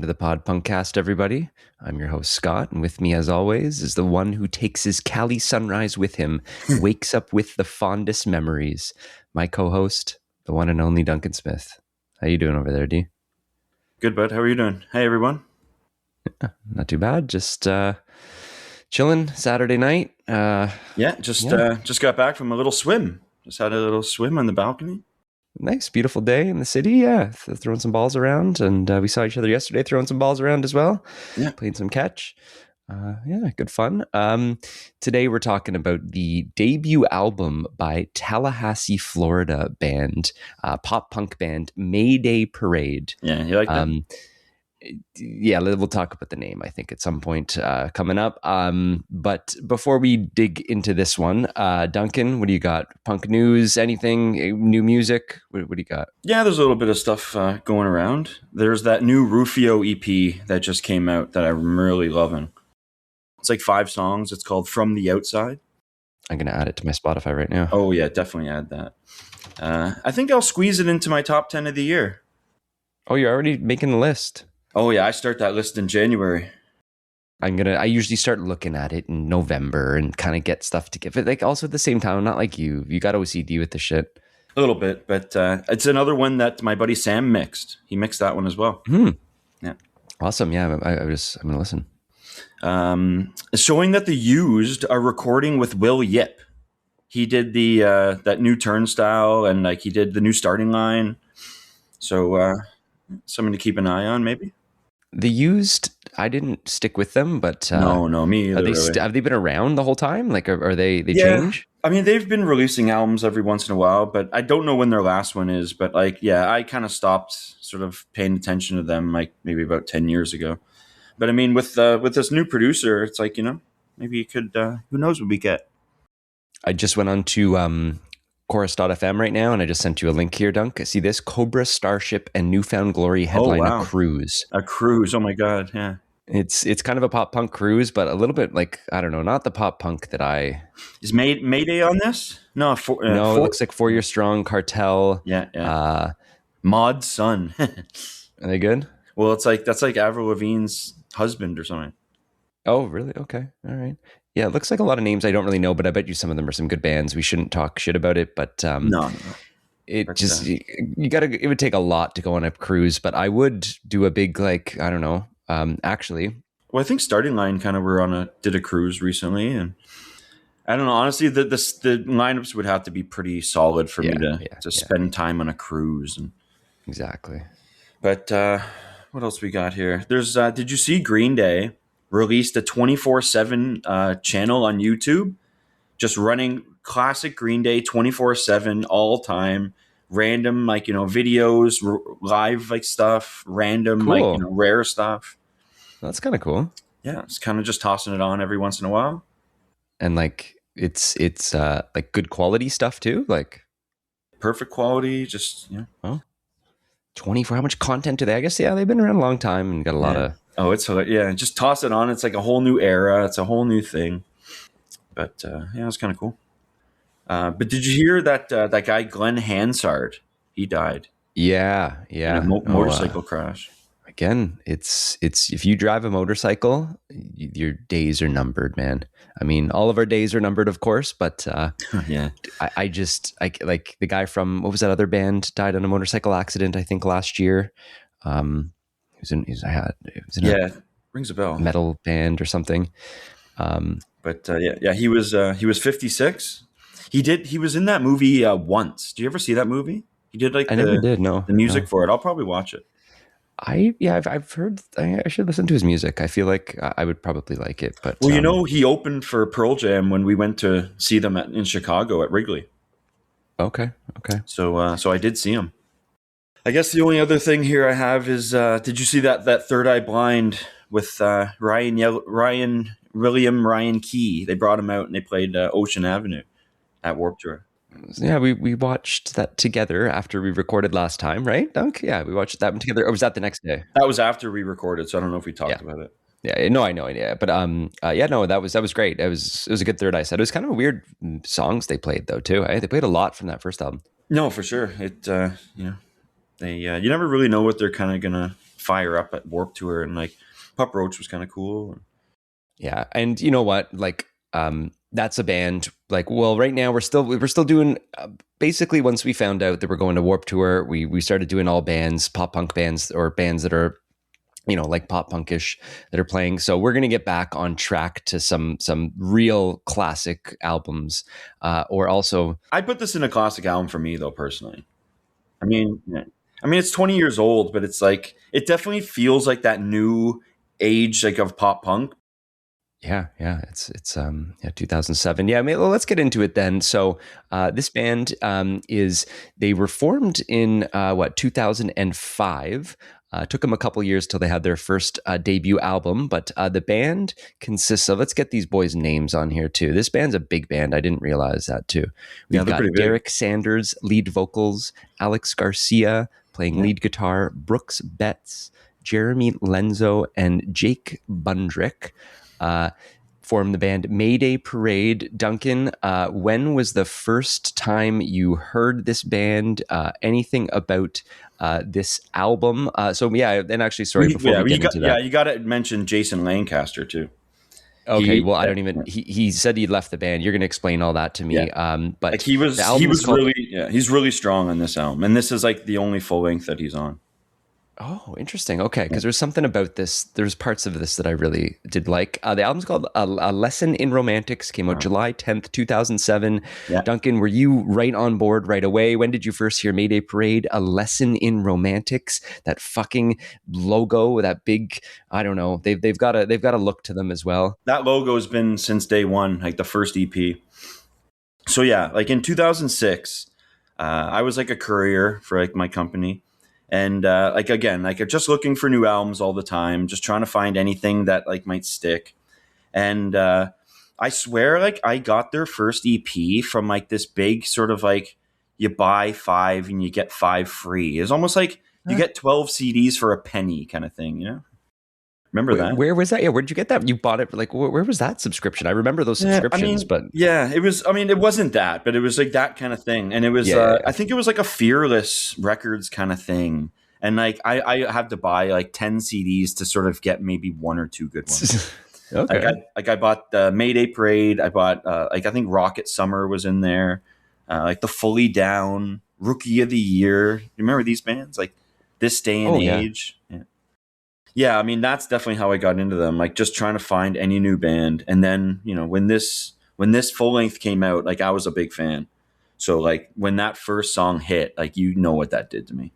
to the Pod Punkcast, everybody. I'm your host, Scott, and with me, as always, is the one who takes his Cali sunrise with him, wakes up with the fondest memories. My co-host, the one and only Duncan Smith. How you doing over there, D? Good, bud. How are you doing? Hey, everyone. Not too bad. Just chilling Saturday night. Just got back from a little swim. Just had a little swim on the balcony. Nice, beautiful day in the city. Yeah, throwing some balls around, and we saw each other yesterday throwing some balls around as well. Yeah, playing some catch. Good fun. Today we're talking about the debut album by Tallahassee, Florida band, pop punk band Mayday Parade. Yeah, you like that? Yeah, we'll talk about the name, I think, at some point coming up. But before we dig into this one, Duncan, what do you got? Punk news, anything, new music? What do you got? Yeah, there's a little bit of stuff going around. There's that new Rufio EP that just came out that I'm really loving. It's like 5 songs. It's called From the Outside. I'm going to add it to my Spotify right now. Oh, yeah, definitely add that. I think I'll squeeze it into my top 10 of the year. Oh, you're already making the list. Oh, yeah, I start that list in January. I usually start looking at it in November and kind of get stuff to give it. Like, also at the same time, not like you got OCD with the shit. A little bit, but it's another one that my buddy Sam mixed. He mixed that one as well. Yeah. Awesome. Yeah, I'm going to listen. Showing that the Used are recording with Will Yip. He did the that new Turnstile, and like he did the new Starting Line. So something to keep an eye on, maybe. The Used, I didn't stick with them, but no, me either. Have they been around the whole time? Like, are they change? I mean, they've been releasing albums every once in a while, but I don't know when their last one is. But like, yeah, I kind of stopped sort of paying attention to them like maybe about 10 years ago. But I mean, with this new producer, it's like, maybe you could, who knows what we get. I just went on to chorus.fm right now, and I just sent you a link here, Dunk. See this? Cobra, Starship, and Newfound Glory headline a cruise. A cruise, oh my God, yeah. It's kind of a pop punk cruise, but a little bit like, I don't know, not the pop punk that I... Is Mayday on this? No, it looks like 4 Year Strong, Cartel. Yeah. Mod Sun. Are they good? Well, that's like Avril Lavigne's husband or something. Oh, really? Okay. All right. Yeah, it looks like a lot of names I don't really know, but I bet you some of them are some good bands. We shouldn't talk shit about it, but no. It just it would take a lot to go on a cruise, but I would do a big, like, I don't know. Actually, well, I think Starting Line kind of did a cruise recently, and I don't know. Honestly, the lineups would have to be pretty solid for me to spend time on a cruise. And exactly. But what else we got here? There's did you see Green Day released a 24/7 channel on YouTube, just running classic Green Day 24/7 all time, random videos, live like random cool. Rare stuff. That's kind of cool. Yeah, it's kind of just tossing it on every once in a while, and like it's like good quality stuff too, like perfect quality. Just 24. How much content do they? I guess they've been around a long time and got a lot of. Oh, just toss it on. It's like a whole new era. It's a whole new thing. But it's kind of cool. But did you hear that that guy Glenn Hansard? He died. Yeah. In a motorcycle crash. Again, it's if you drive a motorcycle, your days are numbered, man. I mean, all of our days are numbered, of course, but yeah. I like the guy from, what was that other band, died in a motorcycle accident, I think last year. Rings a bell. Metal band or something. But he was 56. He was in that movie once. Do you ever see that movie? He did I never did. No, the music for it. I'll probably watch it. I've heard. I should listen to his music. I feel like I would probably like it. But he opened for Pearl Jam when we went to see them in Chicago at Wrigley. Okay. So I did see him. I guess the only other thing here I have is, did you see that Third Eye Blind with Ryan Key? They brought him out and they played Ocean Avenue at Warped Tour. Yeah, we watched that together after we recorded last time, right, Dunk? Yeah, we watched that one together. Or was that the next day? That was after we recorded, so I don't know if we talked about it. Yeah, no, I know, yeah, but that was great. It was a good Third Eye set. It was kind of weird songs they played though too. They played a lot from that first album. No, for sure. It they you never really know what they're kind of gonna fire up at Warped Tour, and like Pup Roach was kind of cool. Yeah, and you know what? Like, that's a band. Like, well, right now we're still doing. Basically, once we found out that we're going to Warp Tour, we started doing all bands, pop punk bands, or bands that are, like pop punkish, that are playing. So we're gonna get back on track to some real classic albums, or also. I put this in a classic album for me though, personally. I mean, yeah. I mean, it's 20 years old, but it's like it definitely feels like that new age like of pop punk. Yeah, it's yeah, 2007. Yeah, I mean, well, let's get into it then. So this band is they were formed in 2005. Took them a couple years till they had their first debut album, but the band consists of, let's get these boys' names on here too. This band's a big band. I didn't realize that too. Yeah, We've they're pretty got big. Derek Sanders, lead vocals, Alex Garcia playing Yeah. lead guitar, Brooks Betts, Jeremy Lenzo, and Jake Bundrick. Formed the band Mayday Parade. Duncan, when was the first time you heard this band? Anything about this album? So yeah, and actually, sorry, before we get into that. You got to mention Jason Lancaster too. Okay, He well, I don't even. He said he left the band. You're going to explain all that to yeah, me. like But the he album is was called. really he's really strong on this album, and this is like the only full length that he's on. Oh, interesting. Okay, because there's something about this. There's parts of this that I really did like. The album's called "A Lesson in Romantics." Came out July 10th, 2007. Yeah. Duncan, were you right on board right away? When did you first hear Mayday Parade? "A Lesson in Romantics." That fucking logo, that big. I don't know. They've got a look to them as well. That logo has been since day one, like the first EP. So yeah, like in 2006, I was like a courier for like my company, and like again, like just looking for new albums all the time, just trying to find anything that like might stick. And I swear, like I got their first EP from like this big sort of like you buy 5 and you get 5 free. It's almost like you get 12 CDs for a penny kind of thing, you know? Remember that? Where was that? Yeah, where'd you get that? You bought it like where was that subscription? I remember those subscriptions, but yeah, it was. I mean, it wasn't that, but it was like that kind of thing. And it was. yeah. I think it was like a Fearless Records kind of thing. And like I had to buy like 10 CDs to sort of get maybe 1 or 2 good ones. Okay. I bought the Mayday Parade. I bought like I think Rocket Summer was in there. Like the Fully Down, Rookie of the Year. You remember these bands? Like This Day and Age. Yeah. Yeah, I mean that's definitely how I got into them. Like just trying to find any new band, and then when this full length came out, like I was a big fan. So like when that first song hit, like what that did to me.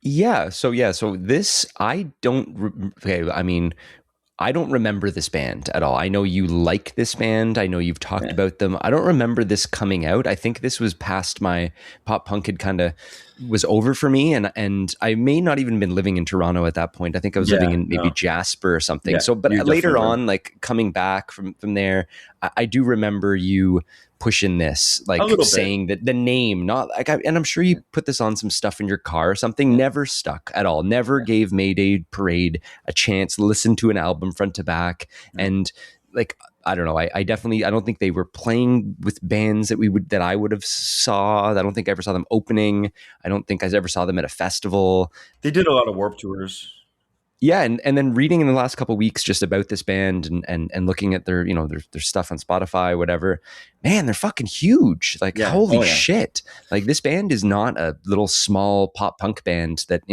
Yeah. So this I don't. Okay. I mean, I don't remember this band at all. I know you like this band. I know you've talked about them. I don't remember this coming out. I think this was past my pop punk had kind of was over for me, and I may not even been living in Toronto at that point. I think I was living in maybe Jasper or something. Yeah, so, but later on, like coming back from there, I do remember you pushing this, like saying that the name, not like, and I'm sure you put this on some stuff in your car or something. Never stuck at all. Never gave Mayday Parade a chance. Listen to an album front to back, and like I don't know. I definitely I don't think they were playing with bands that I would have saw. I don't think I ever saw them opening. I don't think I ever saw them at a festival. They did a lot of Warped Tours. Yeah, and then reading in the last couple of weeks just about this band and looking at their their stuff on Spotify, whatever, man, they're fucking huge. Like holy shit! Like this band is not a little small pop punk band that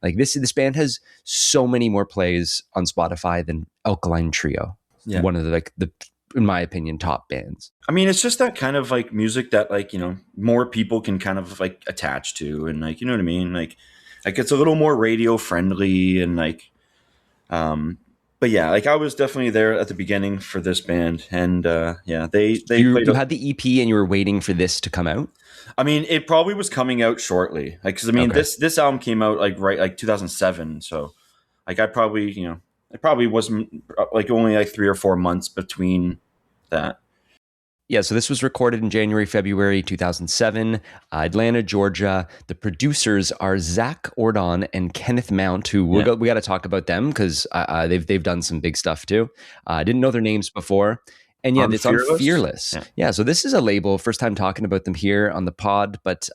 like this band has so many more plays on Spotify than Alkaline Trio. Yeah. One of the in my opinion top bands. I mean, it's just that kind of like music that like more people can kind of like attach to, and like what I mean, like it's a little more radio friendly, and like but yeah, like I was definitely there at the beginning for this band, and yeah, they you had the EP and you were waiting for this to come out. I mean, it probably was coming out shortly, like because I mean this album came out like 2007, so like I probably it probably wasn't like only like 3 or 4 months between that. Yeah, so this was recorded in January, February 2007, Atlanta, Georgia. The producers are Zach Ordon and Kenneth Mount, who we got to talk about them because they've done some big stuff too. I didn't know their names before. And yeah, on it's on Fearless. Fearless. Yeah. Yeah, so this is a label, first time talking about them here on the pod, but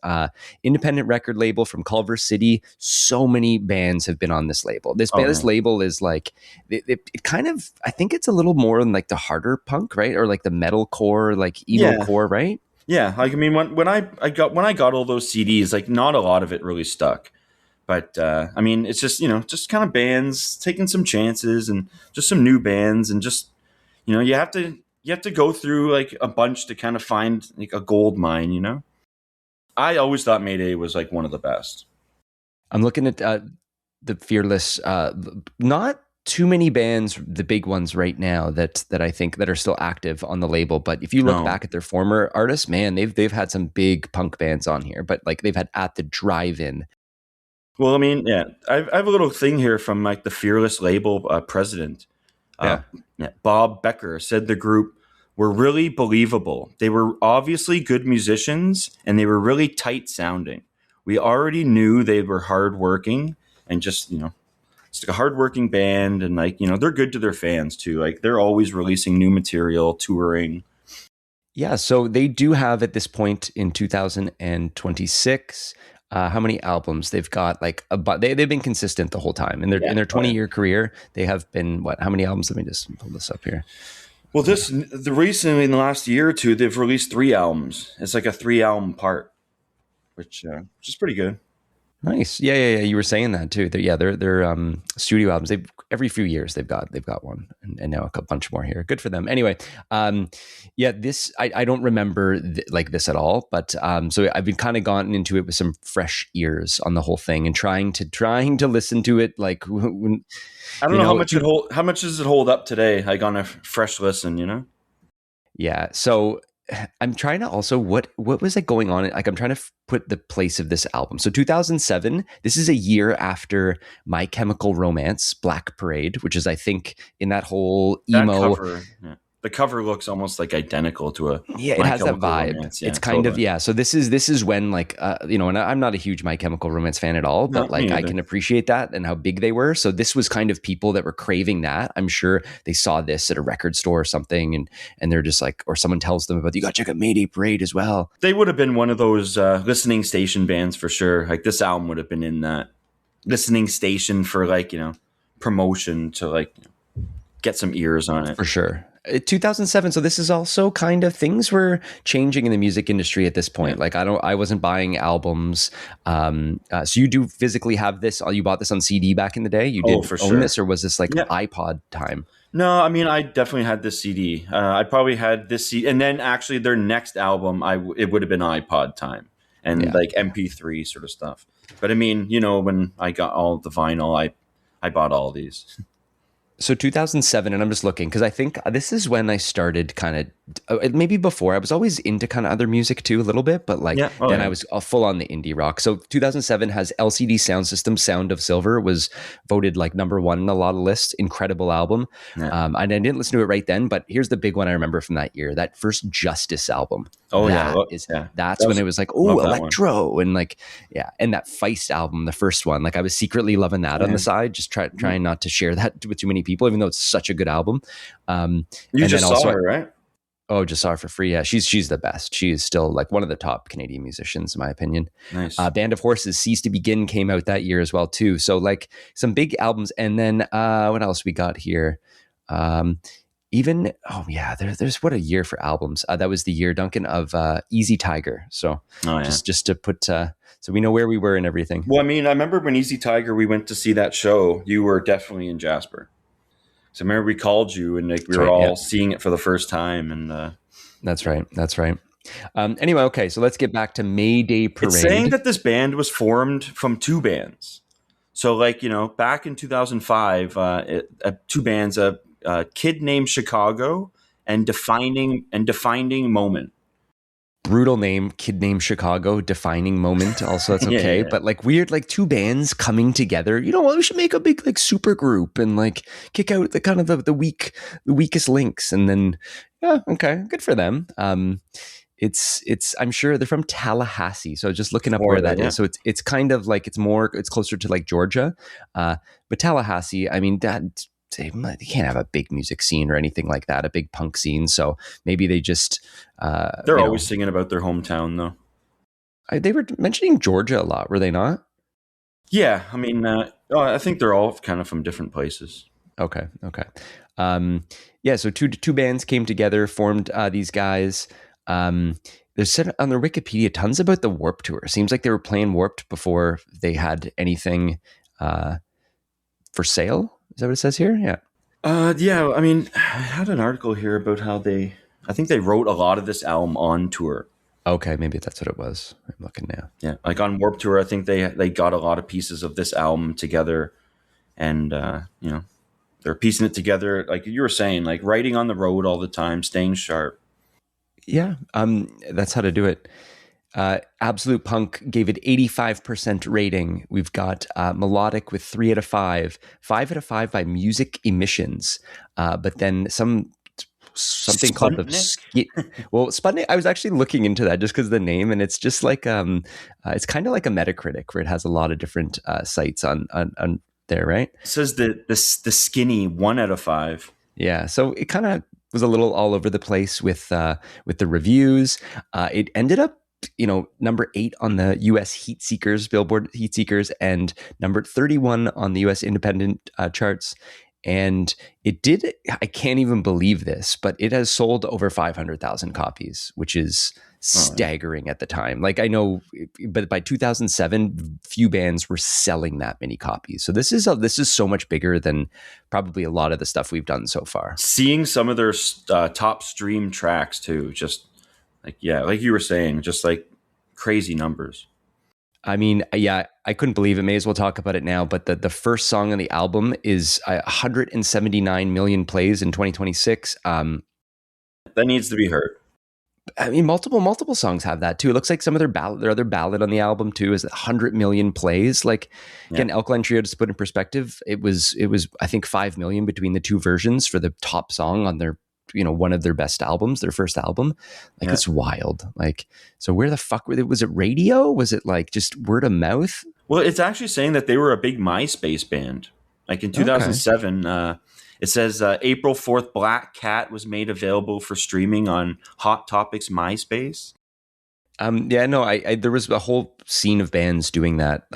independent record label from Culver City. So many bands have been on this label. Oh This man. label is like, it kind of, I think it's a little more than like the harder punk, right? Or like the metal core, like emo Yeah. core, right? Yeah. Like I mean, when I got all those CDs, like not a lot of it really stuck. But I mean, it's just just kind of bands taking some chances and just some new bands and just you have to go through like a bunch to kind of find like a gold mine. I always thought Mayday was like one of the best. I'm looking at the Fearless. Not too many bands, the big ones right now that I think that are still active on the label. But if you look No. back at their former artists, man, they've had some big punk bands on here. But like they've had At the Drive-In. Well, I mean, yeah, I have a little thing here from like the Fearless label president. Uh, Yeah, yeah, Bob Becker said the group were really believable. They were obviously good musicians and they were really tight sounding. We already knew they were hardworking and just, it's like a hardworking band. And like, they're good to their fans too. Like they're always releasing new material, touring. yeah. So they do have at this point in 2026. How many albums they've got? Like, they've been consistent the whole time in their Yeah. 20-year career. They have been what? How many albums? Let me just pull this up here. Well, the recently in the last year or two, they've released 3 albums. It's like a 3 album part, which is pretty good. Nice. Yeah. You were saying that too. They're studio albums. They've every few years they've got one, and now a bunch more here. Good for them. Anyway, yeah, this I don't remember like this at all, but so I've been kind of gotten into it with some fresh ears on the whole thing and trying to listen to it like when I don't know how much it hold. How much does it hold up today? Like on a fresh listen. Yeah. So I'm trying to also what was it going on? Like I'm trying to put the place of this album. So 2007. This is a year after My Chemical Romance, Black Parade, which is I think in that whole That emo. cover, yeah. The cover looks almost like identical to a Yeah, it My has that Chemical vibe. Romance. Yeah, It's kind of totally. yeah. So this is when like and I'm not a huge My Chemical Romance fan at all, No, but me like I neither. can appreciate that and how big they were. So this was kind of people that were craving that. I'm sure they saw this at a record store or something, and they're just like, or someone tells them about you got to check out Mayday Parade as well. They would have been one of those listening station bands for sure. Like this album would have been in that listening station for like promotion to like get some ears on it. For sure. 2007. So this is also kind of things were changing in the music industry at this point. Yeah. Like I wasn't buying albums. So you do physically have this. You bought this on CD back in the day. You Oh, did for own sure. this, or was this like Yeah. iPod time? No, I mean I definitely had this CD. I probably had this CD, and then actually their next album, it would have been iPod time and Yeah. like MP3 sort of stuff. But I mean, when I got all the vinyl, I bought all these. So 2007, and I'm just looking because I think this is when I started kind of maybe before I was always into kind of other music too a little bit, but like Yeah. Oh, then yeah. I was full on the indie rock. So 2007 has LCD Sound System, Sound of Silver was voted like #1 in a lot of lists. Incredible album. Yeah. And I didn't listen to it right then, but here's the big one I remember from that year: that first Justice album. Oh, yeah. That's That when was- it was like, love oh, that one. electro, and like yeah, and that Feist album, the first one. Like I was secretly loving that on the side, just trying not to share that with too many people, even though it's such a good album. You and just then saw also her, right? Oh, just saw her for free. Yeah, she's the best. She is still like one of the top Canadian musicians, in my opinion. Nice. Band of Horses, Cease to Begin came out that year as well too. So like some big albums, and then what else we got here? Even there's what a year for albums. That was the year, Duncan, of Easy Tiger. So Oh, yeah. just to put so we know where we were and everything. Well, I mean, I remember when Easy Tiger, we went to see that show. You were definitely in Jasper. So I remember we called you and like we were all seeing it for the first time. And That's right. Anyway, okay, so let's get back to Mayday Parade. It's saying that this band was formed from 2 bands. So like, back in 2005, 2 bands, a Kid Named Chicago and Defining Moment. Brutal name, Kid Named Chicago, Defining Moment. Also, that's okay. Yeah. But like weird, like 2 bands coming together. You know what? We should make a big like super group and like kick out the kind of the weakest links. And then, yeah, okay, good for them. It's I'm sure they're from Tallahassee. So just looking up where that is. So it's kind of like it's closer to like Georgia. But Tallahassee, I mean, that they can't have a big music scene or anything like that, a big punk scene. So maybe they just They're always singing about their hometown, though. They were mentioning Georgia a lot, were they not? Yeah, I mean, I think they're all kind of from different places. Okay. Yeah, so two bands came together, formed these guys. There's said on their Wikipedia tons about the Warped Tour. Seems like they were playing Warped before they had anything for sale. Is that what it says here? Yeah. Yeah, I mean, I had an article here about how I think they wrote a lot of this album on tour. Okay, maybe that's what it was. I'm looking now. Yeah, like on Warped Tour, I think they got a lot of pieces of this album together, and they're piecing it together, like you were saying, like writing on the road all the time, staying sharp. Yeah, that's how to do it. Absolute Punk gave it 85% rating. We've got Melodic with 3 out of 5, 5 out of 5 by Music Emissions. But then something called Sputnik. I was actually looking into that just because of the name, and it's just like it's kind of like a Metacritic where it has a lot of different sites on there, right? It says the skinny 1 out of 5. Yeah, so it kind of was a little all over the place with the reviews. It ended up, number 8 on the U.S. Heat Seekers, Billboard Heat Seekers, and number 31 on the U.S. Independent charts. And it did, I can't even believe this, but it has sold over 500,000 copies, which is staggering at the time. Like, I know, but by 2007, few bands were selling that many copies. So this is so much bigger than probably a lot of the stuff we've done so far. Seeing some of their top stream tracks too, just like you were saying, just like crazy numbers. I mean, yeah, I couldn't believe it. May as well talk about it now. But the first song on the album is 179 million plays in 2026. That needs to be heard. I mean, multiple songs have that too. It looks like some of their other ballad on the album too is 100 million plays. Like, again, Alkaline Trio, just to put in perspective, it was I think 5 million between the two versions for the top song on their, one of their best albums, their first album. Like, it's wild. Like, so where the fuck were they? Was it radio? Was it like just word of mouth? Well, it's actually saying that they were a big MySpace band. Like in 2007, it says April 4th, Black Cat was made available for streaming on Hot Topics MySpace. There was a whole scene of bands doing that,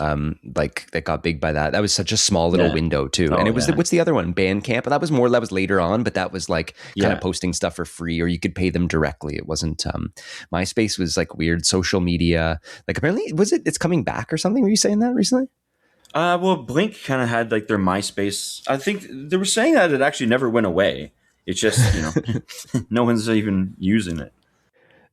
like that got big by that. That was such a small little window too. And it was, what's the other one? Bandcamp. That was later on, but that was like kind of posting stuff for free, or you could pay them directly. It wasn't, MySpace was like weird social media. Like, apparently it's coming back or something. Were you saying that recently? Well, Blink kind of had like their MySpace. I think they were saying that it actually never went away. It's just, no one's even using it.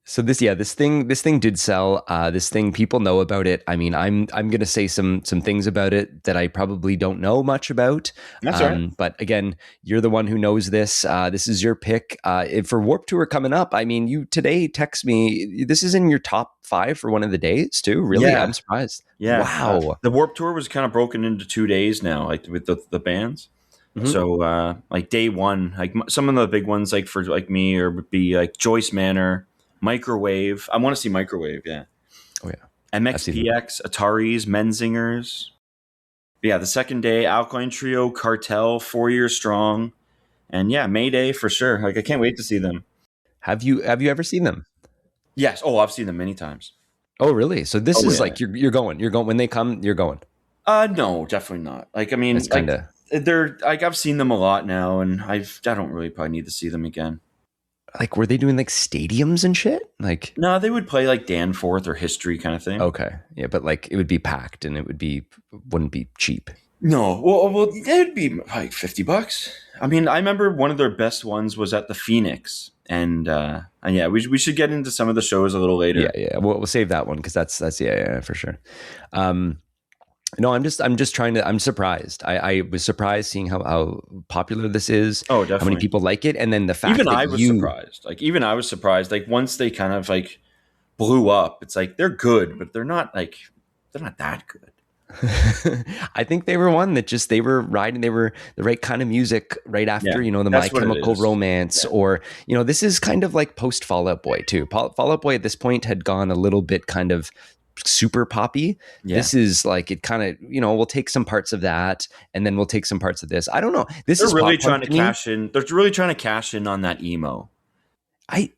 So this thing did sell. This thing, people know about it. I mean, I'm going to say some things about it that I probably don't know much about. That's right. But again, you're the one who knows this. This is your pick. For Warped Tour coming up, I mean, you today text me. This is in your top 5 for one of the days too. Really, I'm surprised. Yeah. Wow. The Warped Tour was kind of broken into 2 days now, like with the bands. Mm-hmm. So like day 1, like some of the big ones, like for like me, or would be like Joyce Manor. Microwave. I want to see Microwave, yeah. Oh, yeah. MXPX, Ataris, Menzingers. Yeah, the second day, Alkaline Trio, Cartel, 4 Years Strong. And yeah, Mayday for sure. Like, I can't wait to see them. Have you ever seen them? Yes. Oh, I've seen them many times. Oh, really? So this is like you're going when they come, you're going. No, definitely not. Like, I mean, it's kind of they're like, I've seen them a lot now, and I don't really probably need to see them again. Like, were they doing like stadiums and shit? Like, no, they would play like Danforth or History kind of thing. Okay, yeah, but like it would be packed and it wouldn't be cheap. No, well, it would be like $50. I mean, I remember one of their best ones was at the Phoenix, and yeah, we should get into some of the shows a little later. Yeah, we'll save that one because that's for sure. No, I'm just trying to. I'm surprised. I was surprised seeing how popular this is. Oh, definitely. How many people like it, and then the fact even that I was surprised. Like, once they kind of like blew up, it's like they're good, but they're not that good. I think they were one that just they were the right kind of music right after the My Chemical Romance, or this is kind of like post Fall Out Boy too. Fall Out Boy at this point had gone a little bit kind of super poppy. Yeah. This is like, it kind of, we'll take some parts of that and then we'll take some parts of this. I don't know. This They're is really pop trying punk to to me. cash in. They're really trying to cash in on that emo. And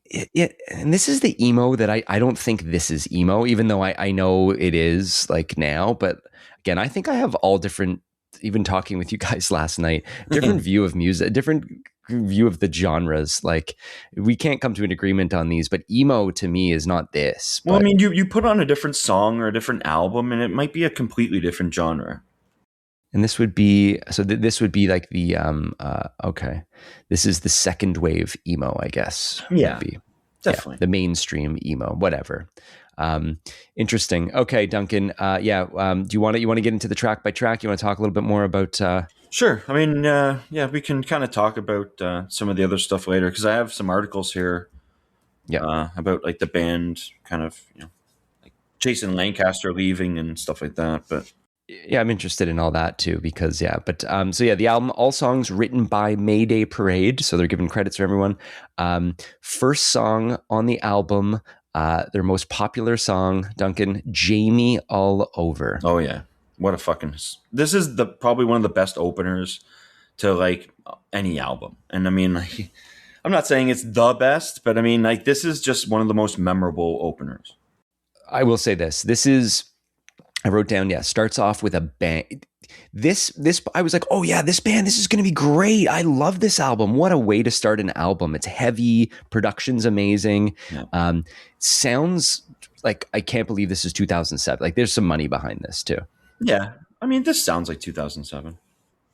this is the emo that I don't think this is emo, even though I know it is like now. But again, I think I have all different, even talking with you guys last night, different view of music, different view of the genres. Like, we can't come to an agreement on these, but emo to me is not this. Well, I But mean, you put on a different song or a different album, and it might be a completely different genre. and this would be, so this would be like the okay, this is the second wave emo, I guess. Yeah, Would be. definitely. Yeah, the mainstream emo, whatever. Interesting. Okay, Duncan. Do you want to get into the track by track? You want to talk a little bit more about? Sure. I mean, yeah, we can kind of talk about some of the other stuff later because I have some articles here about like the band, kind of, like Jason Lancaster leaving and stuff like that. But Yeah, I'm interested in all that too because the album, all songs written by Mayday Parade, so they're giving credits for everyone. First song on the album, their most popular song, Duncan, Jamie All Over. oh yeah, what a fucking! This is probably one of the best openers to like any album, and I mean, like, I'm not saying it's the best, but I mean, like, this is just one of the most memorable openers. I will say this. I wrote down, starts off with a bang. This I was like, oh yeah, this band, this is going to be great. I love this album. What a way to start an album. It's heavy, production's amazing. Yeah. Sounds like, I can't believe this is 2007. Like, there's some money behind this too. Yeah, I mean, this sounds like 2007.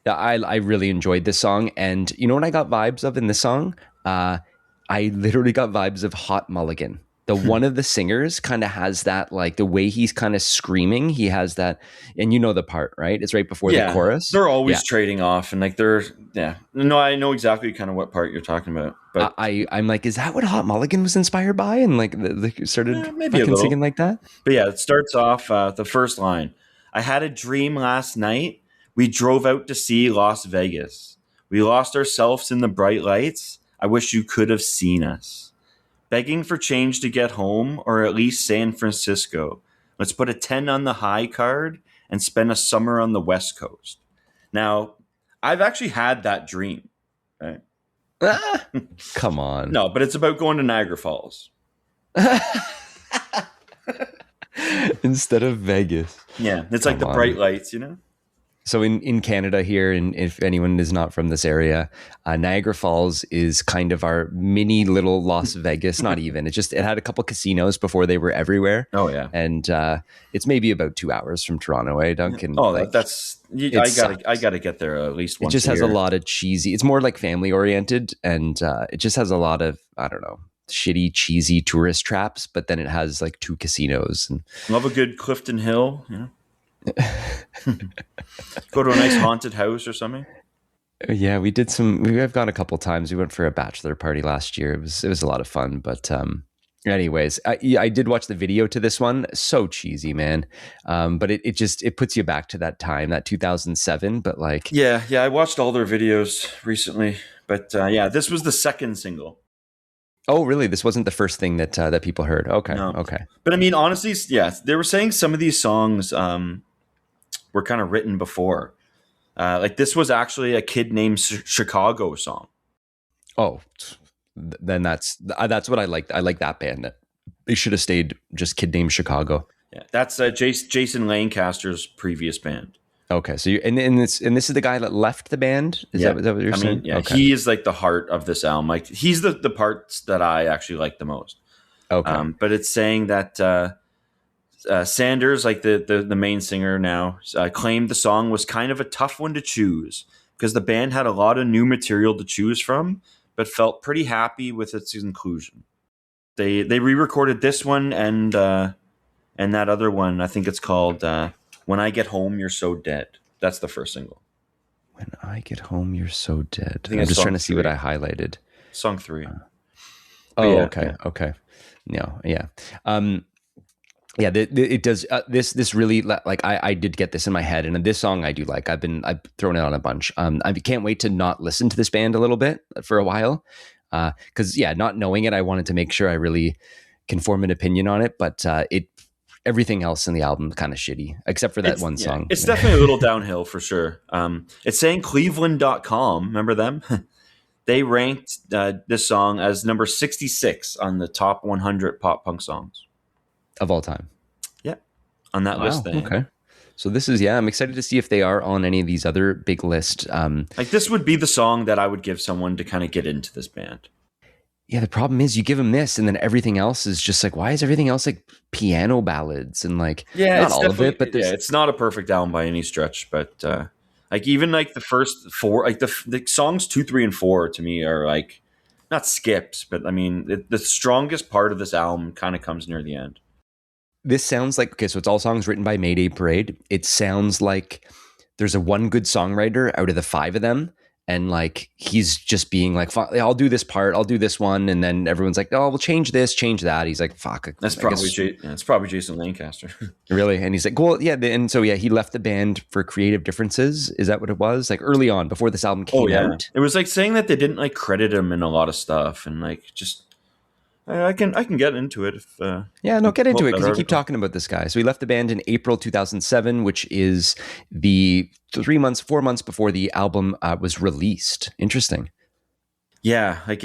I really enjoyed this song, and you know what I got vibes of in this song? I literally got vibes of Hot Mulligan. The one of the singers kind of has that, like, the way he's kind of screaming, he has that, and you know the part, right? It's right before the chorus. They're always trading off, and like no, I know exactly kind of what part you're talking about. But I'm like, is that what Hot Mulligan was inspired by? And like, they started maybe a little singing like that. But yeah, it starts off the first line. I had a dream last night. We drove out to see Las Vegas. We lost ourselves in the bright lights. I wish you could have seen us. Begging for change to get home, or at least San Francisco. Let's put a 10 on the high card and spend a summer on the West Coast. Now, I've actually had that dream. Right? Come on. No, but it's about going to Niagara Falls. Instead of Vegas. Yeah, it's like the bright lights, you know? So in Canada here, and if anyone is not from this area, Niagara Falls is kind of our mini little Las Vegas. Not even. It had a couple casinos before they were everywhere. Oh yeah, and it's maybe about 2 hours from Toronto, eh, Duncan? Oh, like, I gotta get there at least once. It just has a lot of cheesy. It's more like family oriented, and it just has a lot of, I don't know, shitty, cheesy tourist traps. But then it has like 2 casinos. And love a good Clifton Hill, you know. Go to a nice haunted house or something. Yeah, we did some. We've gone a couple times. We went for a bachelor party last year. It was a lot of fun. But anyways, I did watch the video to this one. So cheesy, man. But it puts you back to that time, that 2007. But like, yeah, I watched all their videos recently. But this was the second single. Oh, really? This wasn't the first thing that people heard. Okay, no. Okay. But I mean, honestly, yeah, they were saying some of these songs were kind of written before. Like, this was actually a Kid Named Chicago song. Oh, then that's what I like. I like that band. They should have stayed just Kid Named Chicago. Yeah, that's Jason Lancaster's previous band. Okay, so this is the guy that left the band. Is that what you're saying? Yeah, okay. He is like the heart of this album. Like, he's the parts that I actually like the most. Okay, but it's saying that Sanders, like the main singer now, claimed the song was kind of a tough one to choose because the band had a lot of new material to choose from, but felt pretty happy with its inclusion. They re-recorded this one and that other one. I think it's called "When I Get Home, You're So Dead." That's the first single. When I Get Home, You're So Dead. I'm just trying to see what I highlighted. Song 3. Okay. No, yeah. Yeah, it does. This really, like, I did get this in my head, and this song I do like. I've thrown it on a bunch. I can't wait to not listen to this band a little bit for a while, because not knowing it, I wanted to make sure I really can form an opinion on it. But everything else in the album kind of shitty, except for that one song. It's definitely a little downhill for sure. It's saying Cleveland.com. Remember them? They ranked this song as number 66 on the top 100 pop punk songs of all time. Yeah, on that list. Okay. So this is, I'm excited to see if they are on any of these other big lists. Like this would be the song that I would give someone to kind of get into this band. Yeah, the problem is you give them this and then everything else is just like, why is everything else like piano ballads and like, not all of it, but it's not a perfect album by any stretch, but like even like the first four, like the songs 2, 3, and 4 to me are like not skips, but I mean the strongest part of this album kind of comes near the end. This sounds like, okay, so it's all songs written by Mayday Parade. It sounds like there's a one good songwriter out of the 5 of them. And like, he's just being like, I'll do this part, I'll do this one. And then everyone's like, oh, we'll change this, change that. He's like, fuck. That's probably, it's probably Jason Lancaster. Really? And he's like, well, yeah. And so, he left the band for creative differences. Is that what it was? Like early on, before this album came out? It was like saying that they didn't like credit him in a lot of stuff. And like, just, I can get into it if get into it because you keep talking about this guy. So he left the band in April 2007, which is the 4 months before the album was released. Interesting. Yeah, like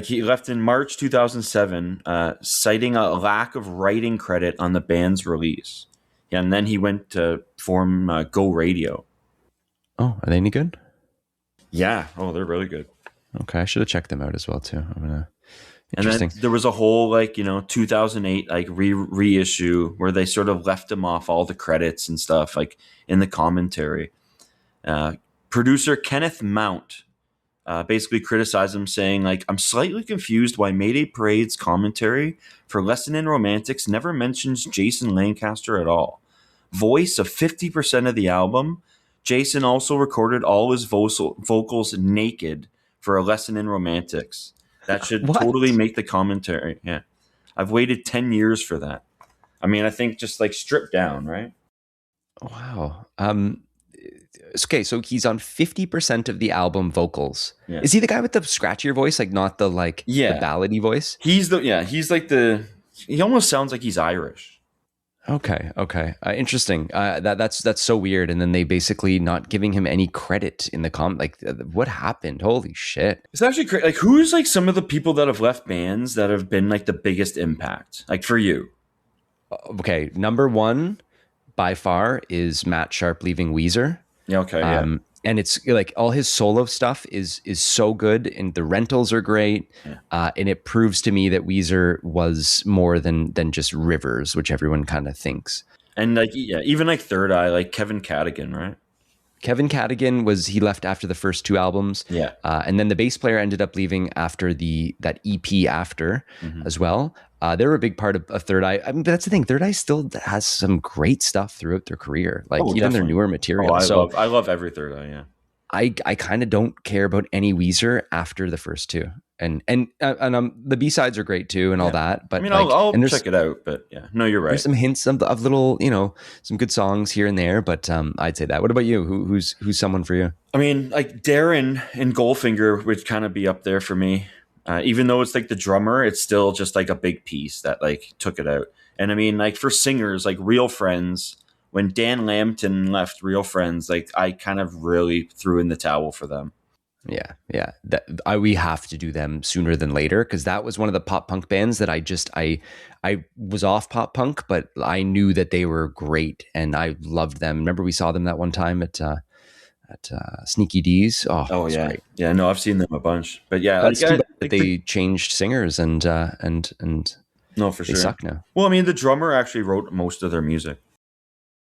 he left in March 2007, citing a lack of writing credit on the band's release. Yeah, and then he went to form Go Radio. Oh, are they any good? Yeah. Oh, they're really good. Okay, I should have checked them out as well too. And then there was a whole 2008 reissue where they sort of left him off all the credits and stuff like in the commentary. Producer Kenneth Mount basically criticized him, saying like, I'm slightly confused why Mayday Parade's commentary for Lesson in Romantics never mentions Jason Lancaster at all. Voice of 50% of the album, Jason also recorded all his vocals naked for A Lesson in Romantics. That should totally make the commentary. Yeah. I've waited 10 years for that. I mean, I think just like stripped down, right? Wow. Okay, so he's on 50% of the album vocals. Yeah. Is he the guy with the scratchier voice, like not the the ballady voice? He's he almost sounds like he's Irish. Okay. Interesting. That's so weird. And then they basically not giving him any credit in the what happened? Holy shit! It's actually crazy. Like, who's like some of the people that have left bands that have been like the biggest impact, like for you? Okay, number 1 by far is Matt Sharp leaving Weezer. Yeah. Okay. Yeah. And it's like all his solo stuff is so good, and the rentals are great. Yeah. And it proves to me that Weezer was more than just Rivers, which everyone kind of thinks. And even like Third Eye, like Kevin Cadigan, right? Kevin Cadigan he left after the first 2 albums. Yeah. And then the bass player ended up leaving after that EP after as well. They were a big part of Third Eye. I mean, but that's the thing. Third Eye still has some great stuff throughout their career, even definitely. Their newer material. I love every Third Eye. Yeah. I kind of don't care about any Weezer after the first 2, and the B-sides are great too, and all that. But I mean, I'll check it out. But yeah, no, you're right. There's some hints of little, some good songs here and there. But I'd say that. What about you? Who's someone for you? I mean, like Darren and Goldfinger would kind of be up there for me. Even though it's like the drummer, it's still just like a big piece that like took it out. And I mean, like for singers, like Real Friends. When Dan Lambton left Real Friends, like I kind of really threw in the towel for them. Yeah. We have to do them sooner than later, because that was one of the pop punk bands that I was off pop punk, but I knew that they were great and I loved them. Remember we saw them that one time at Sneaky D's. Oh yeah, great. Yeah. No, I've seen them a bunch, but yeah, that's too bad that they changed singers and no, for sure, they suck now. Well, I mean, the drummer actually wrote most of their music.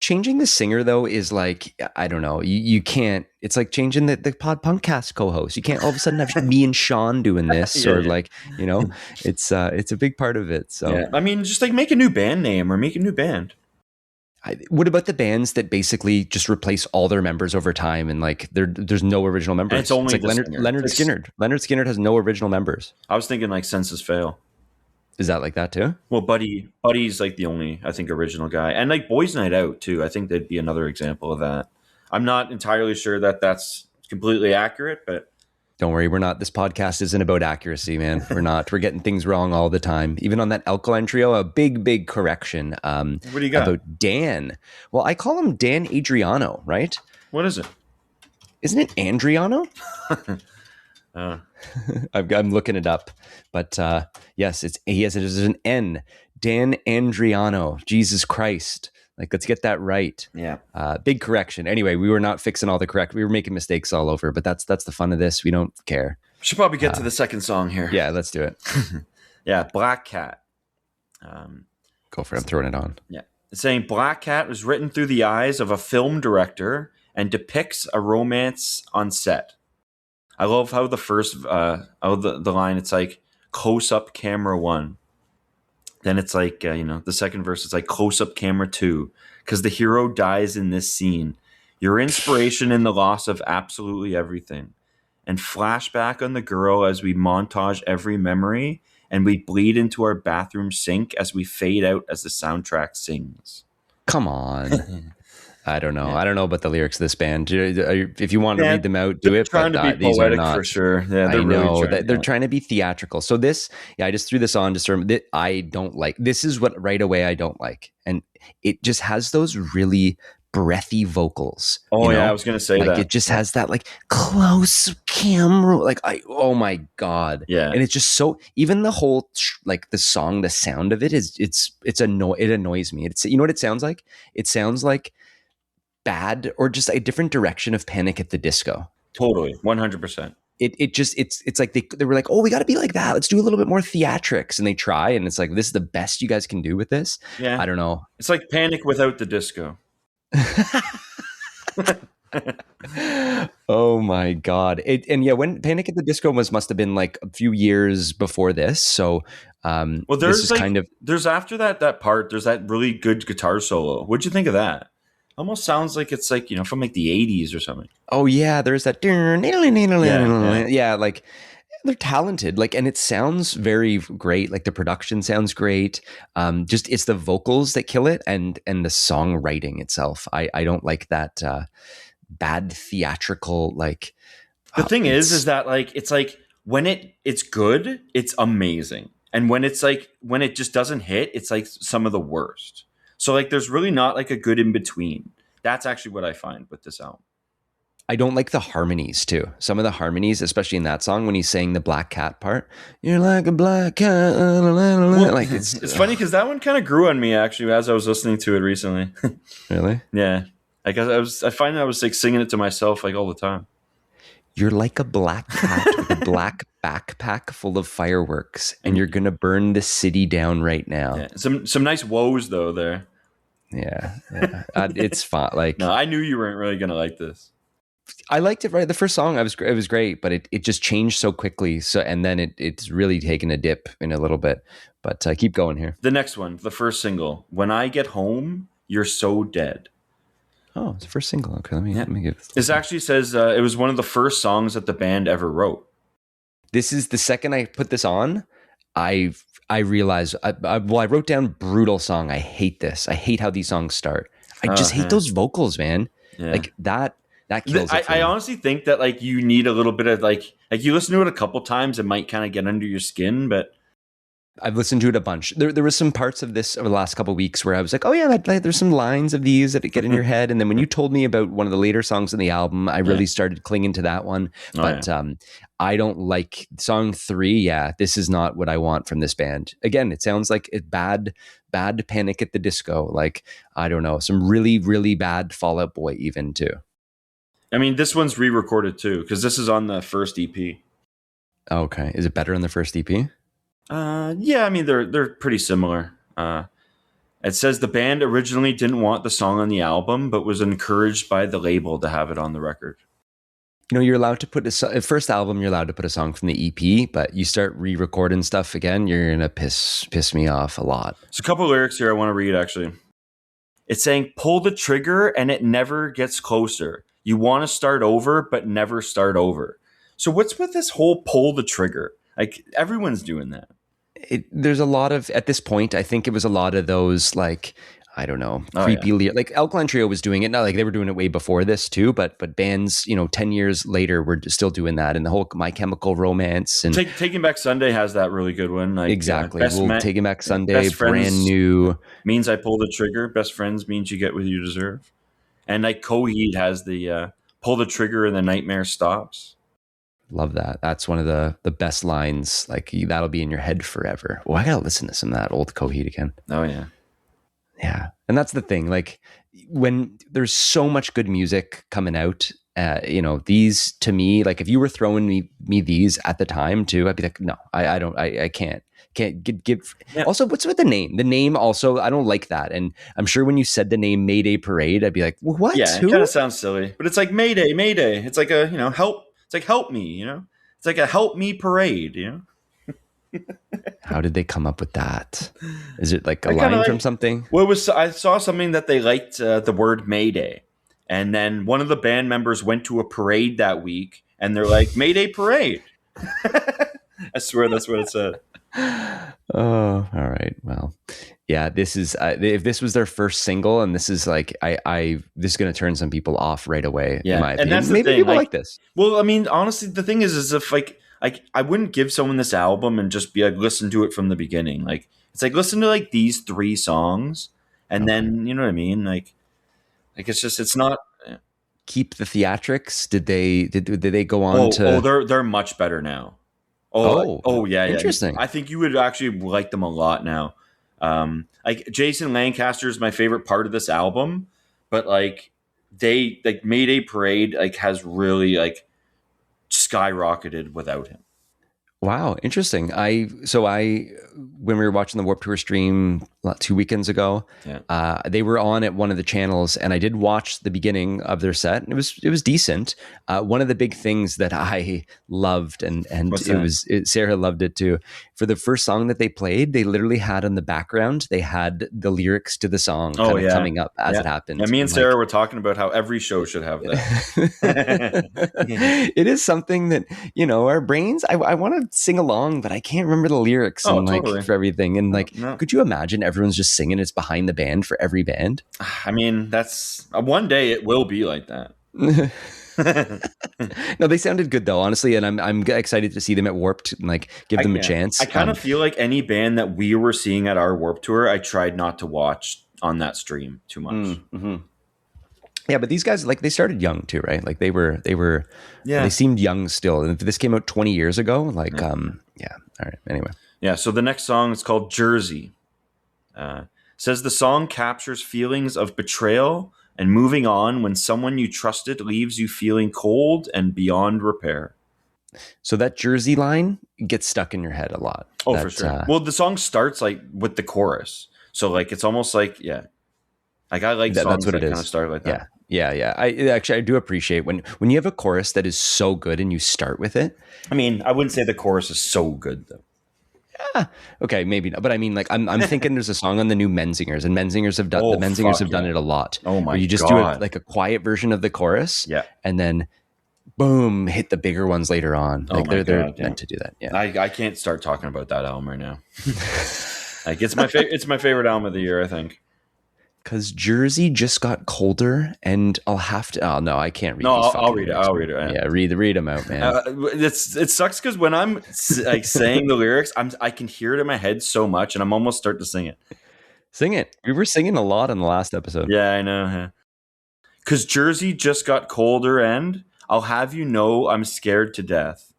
Changing the singer though is like, I don't know, you can't. It's like changing the Pod Punkcast co-host. You can't all of a sudden have me and Sean doing this, it's a big part of it. So yeah. I mean, just like make a new band name or make a new band. What about the bands that basically just replace all their members over time and like there's no original members? And it's only like Leonard Skinner. Leonard Skinner has no original members. I was thinking like Census Fail. Is that like that too? Well, Buddy's like the only, I think, original guy. And like Boys Night Out too. I think that'd be another example of that. I'm not entirely sure that that's completely accurate, but Don't worry, we're not. This podcast isn't about accuracy, man. We're not. We're getting things wrong all the time. Even on that Alkaline Trio, a big correction. What do you got? About Dan. Well, I call him Dan Adriano, right? What is it? Isn't it Andriano? Uh, I'm looking it up, but yes, there's an N. Dan Andriano. Jesus Christ. Like, let's get that right. yeah. Big correction. Anyway, we were not fixing all the correct. We were making mistakes all over, but that's the fun of this. We don't care. Should probably get to the second song here. Yeah, let's do it. Yeah, Black Cat. Go for it. I'm throwing it on. Yeah. It's saying Black Cat was written through the eyes of a film director and depicts a romance on set. I love how the first, the line, it's like close up camera 1. Then it's like, the second verse, it's like close up camera 2. Because the hero dies in this scene. Your inspiration in the loss of absolutely everything. And flashback on the girl as we montage every memory. And we bleed into our bathroom sink as we fade out as the soundtrack sings. Come on. I don't know. Yeah. I don't know about the lyrics of this band. If you want to read them out, do it. Trying to be poetic for sure. Yeah, I know that they're trying to be theatrical. So this, I just threw this on that I don't like. This is what right away I don't like, and it just has those really breathy vocals. Oh yeah, I was gonna say that. It just has that like close camera. Oh my god. Yeah, and it's just so. Even the whole like the song, the sound of it is it annoys me. It's what it sounds like. It sounds like bad or just a different direction of Panic at the Disco. Totally, 100%. It's like they were like, oh, we got to be like that. Let's do a little bit more theatrics, and they try, and it's like, this is the best you guys can do with this. Yeah, I don't know. It's like Panic without the disco. Oh my god! When Panic at the Disco must have been like a few years before this. So, well, there's there's after that part. There's that really good guitar solo. What'd you think of that? Almost sounds like it's like, from like the 80s or something. Oh yeah, there's that. Yeah, like they're talented. Like, and it sounds very great. Like the production sounds great. Just it's the vocals that kill it, and the songwriting itself. I don't like that bad theatrical like. The thing is that like it's like when it's good, it's amazing, and when it just doesn't hit, it's like some of the worst. So like there's really not like a good in between. That's actually what I find with this album. I don't like the harmonies too. Some of the harmonies, especially in that song when he's saying the black cat part. You're like a black cat. Well, like it's funny because that one kind of grew on me actually as I was listening to it recently. Really? Yeah. Like I find I was like singing it to myself like all the time. You're like a black cat with a black backpack full of fireworks, and you're gonna burn the city down right now. Yeah. Some nice woes though there. Yeah. It's fun. Like, no, I knew you weren't really gonna like this. I liked it. Right, the first song, it was great, but it just changed so quickly. So, and then it's really taken a dip in a little bit. But keep going here. The next one, the first single, "When I Get Home, You're So Dead." Oh, it's the first single. Okay, let me give it. This actually says it was one of the first songs that the band ever wrote. This is the second I put this on, I realized. I wrote down brutal song. I hate this. I hate how these songs start. I just hate those vocals, man. Yeah. Like that kills it. I honestly think that like you need a little bit of like you listen to it a couple times, it might kind of get under your skin, but. I've listened to it a bunch. There were some parts of this over the last couple of weeks where I was like, oh yeah, there's some lines of these that get in your head. And then when you told me about one of the later songs in the album, I really started clinging to that one. But I don't like song 3. Yeah, this is not what I want from this band. Again, it sounds like a bad Panic at the Disco. Like, I don't know, some really, really bad Fall Out Boy even too. I mean, this one's re-recorded too, because this is on the first EP. Okay. Is it better on the first EP? Yeah, I mean they're pretty similar. It says the band originally didn't want the song on the album, but was encouraged by the label to have it on the record. You're allowed to put first album. You're allowed to put a song from the EP, but you start re-recording stuff again, you're gonna piss me off a lot. There's a couple of lyrics here I want to read. Actually, it's saying, "Pull the trigger and it never gets closer. You want to start over, but never start over." So what's with this whole pull the trigger? Like everyone's doing that. There's a lot of, at this point, I think it was a lot of those like I don't know, Oh yeah. creepy. Like Alkaline Trio was doing it. Not like they were doing it way before this too, but bands, 10 years later were still doing that, and the whole My Chemical Romance and Taking Back Sunday has that really good one. Like exactly. We'll Taking Back Sunday, best brand friends new. means I pull the trigger. Best friends means you get what you deserve. And like Coheed has the pull the trigger and the nightmare stops. Love that. That's one of the best lines. Like that'll be in your head forever. Oh, I gotta listen to some of that old Coheed again. Oh yeah. Yeah. And that's the thing. Like when there's so much good music coming out, these to me, like if you were throwing me these at the time too, I'd be like, no, I don't, I can't give. Yeah. Also, what's with the name? The name also, I don't like that. And I'm sure when you said the name Mayday Parade, I'd be like, what? Yeah, it kind of sounds silly, but it's like Mayday, Mayday. It's like a help. It's like help me. It's like a help me parade. How did they come up with that? Is it like a I kinda line from like- something? Well, I saw something that they liked the word Mayday, and then one of the band members went to a parade that week, and they're like Mayday Parade. I swear that's what it said. Oh, all right. Well, yeah. This is if this was their first single, and this is like this is going to turn some people off right away. Yeah, in my and opinion. that's the Maybe thing, people like- like this. Well, I mean, honestly, the thing is if like I wouldn't give someone this album and just be like listen to it from the beginning. Like it's like listen to like these 3 songs, and then you know what I mean. Like it's just it's not. Keep the theatrics. Did they go on to? They're much better now. Yeah. Interesting. I think you would actually like them a lot now. Like Jason Lancaster is my favorite part of this album, but like they like Mayday Parade like has really like skyrocketed without him. Wow, interesting. When we were watching the Warped Tour stream 2 weekends ago, they were on at one of the channels, and I did watch the beginning of their set, and it was decent. One of the big things that I loved, and Sarah loved it too. For the first song that they played, they literally had in the background, they had the lyrics to the song coming up as it happened. Yeah, me and Sarah were talking about how every show should have that. It is something that our brains. I want to sing along, but I can't remember the lyrics for everything. And could you imagine everyone's just singing? It's behind the band for every band. I mean, that's one day it will be like that. No, they sounded good though, honestly, and I'm excited to see them at Warped and give them a chance. I kind of feel like any band that we were seeing at our Warped Tour, I tried not to watch on that stream too much. Mm-hmm. Yeah, but these guys they started young too, right? Like they seemed young still. And if this came out 20 years ago, All right. Anyway. Yeah. So the next song is called Jersey. Says the song captures feelings of betrayal and moving on when someone you trusted leaves you feeling cold and beyond repair. So that Jersey line gets stuck in your head a lot. Oh, for sure. Well, the song starts with the chorus. So it's almost like I like songs that kind of start like that. Yeah. I do appreciate when you have a chorus that is so good and you start with it. I mean, I wouldn't say the chorus is so good though. Yeah. Okay, maybe not. But I mean, I'm thinking there's a song on the new Menzingers, and Menzingers have done done it a lot. Oh my god! Where you just do a quiet version of the chorus, and then boom, hit the bigger ones later on. They're meant to do that. Yeah. I can't start talking about that album right now. It's my favorite. It's my favorite album of the year, I think. Because Jersey just got colder, and I'll have to. Oh no, I can't read. No, I'll read it. I'll read it. Yeah, read them out, man. It sucks because when I'm saying the lyrics, I can hear it in my head so much, and I'm almost starting to sing it. Sing it. We were singing a lot in the last episode. Yeah, I know. Because Jersey just got colder, and I'll have you know I'm scared to death.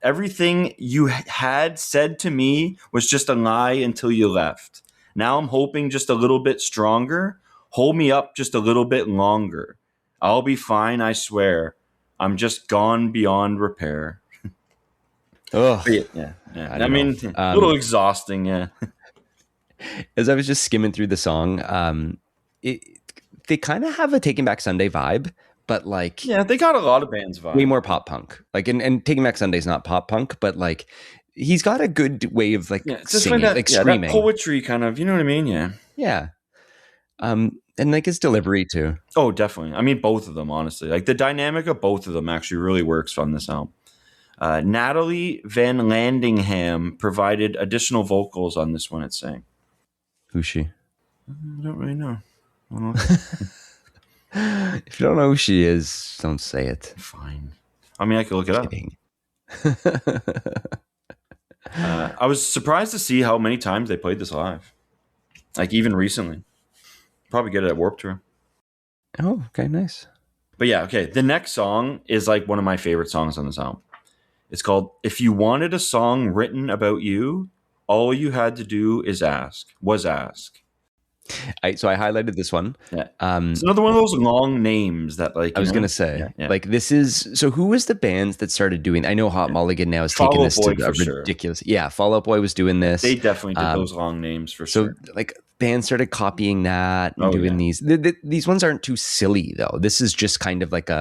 Everything you had said to me was just a lie until you left. Now I'm hoping just a little bit stronger. Hold me up just a little bit longer. I'll be fine, I swear. I'm just gone beyond repair. Oh, yeah. I mean, a little exhausting, yeah. As I was just skimming through the song, they kind of have a Taking Back Sunday vibe, but they got a lot of bands vibe. Way more pop punk. And Taking Back Sunday's not pop punk, but he's got a good way of singing, screaming. That poetry kind of, you know what I mean? Yeah. Yeah. And his delivery too. Oh, definitely. I mean, both of them, honestly. The dynamic of both of them actually really works on this album. Natalie Van Landingham provided additional vocals on this one, it's saying. Who's she? I don't really know. I don't know. If you don't know who she is, don't say it. Fine. I mean, I could look it up. Kidding. I was surprised to see how many times they played this live. Like even recently. Probably get it at Warped Tour. Oh, okay, nice. But yeah, okay. The next song is like one of my favorite songs on this album. It's called "If You Wanted a Song Written About You, All You Had to Do Is Ask." Was ask. So I highlighted this one. Yeah. It's another one of those long names that, like, I was gonna yeah, say, yeah. like, this is so. Who was the bands that started doing? I know Hot Mulligan now has taken Fall Out this to Boy a for sure. ridiculous. Yeah, Fall Out Boy was doing this. They definitely did those long names for So sure. like bands started copying that and Oh, doing yeah. these. These ones aren't too silly though. This is just kind of like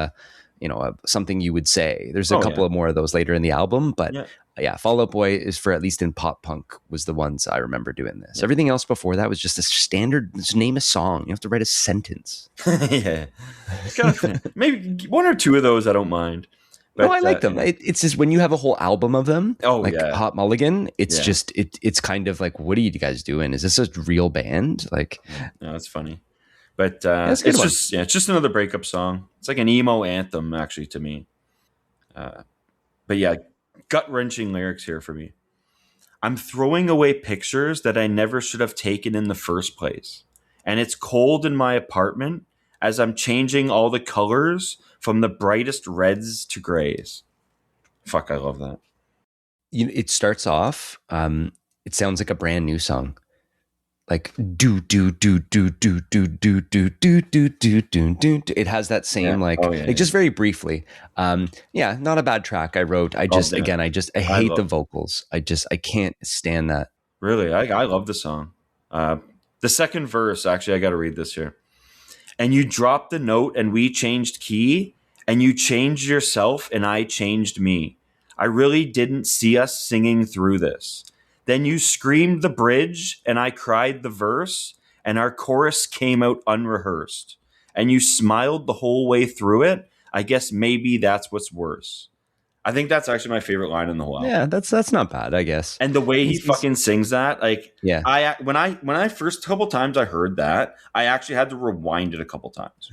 something you would say. There's a Oh, couple yeah. of more of those later in the album, but Yeah. yeah, Fall Out Boy is for, at least in pop punk, was the ones I remember doing this. Yeah. Everything else before that was just a standard. Just name a song. You have to write a sentence. Yeah. It's kind of maybe one or two of those I don't mind. But, No, I like them. yeah. It's just when you have a whole album of them, Oh, like yeah. Hot Mulligan, it's Yeah. just it's kind of like, what are you guys doing? Is this a real band? Like, No, that's funny. But that's a good one. it's just another breakup song. It's like an emo anthem, actually, to me. But yeah, gut wrenching lyrics here for me. I'm throwing away pictures that I never should have taken in the first place. And it's cold in my apartment as I'm changing all the colors from the brightest reds to grays. Fuck, I love that. It starts off. It sounds like a brand new song. Like do do do do do do do do do do do do do. It has that Yeah. same like, Oh, yeah. just very briefly. Yeah, not a bad track. I wrote. I Love just that. again, I I hate the love vocals. I can't stand that. Really, I love the song. The second verse, actually, I got to read this here. And you dropped the note and we changed key, and you changed yourself and I changed me. I really didn't see us singing through this. Then you screamed the bridge and I cried the verse, and our chorus came out unrehearsed. And you smiled the whole way through it. I guess maybe that's what's worse. I think that's actually my favorite line in the whole album. Yeah, that's not bad. I guess. And the way he He's fucking sings that, like, yeah. when I first couple times I heard that, I actually had to rewind it a couple times.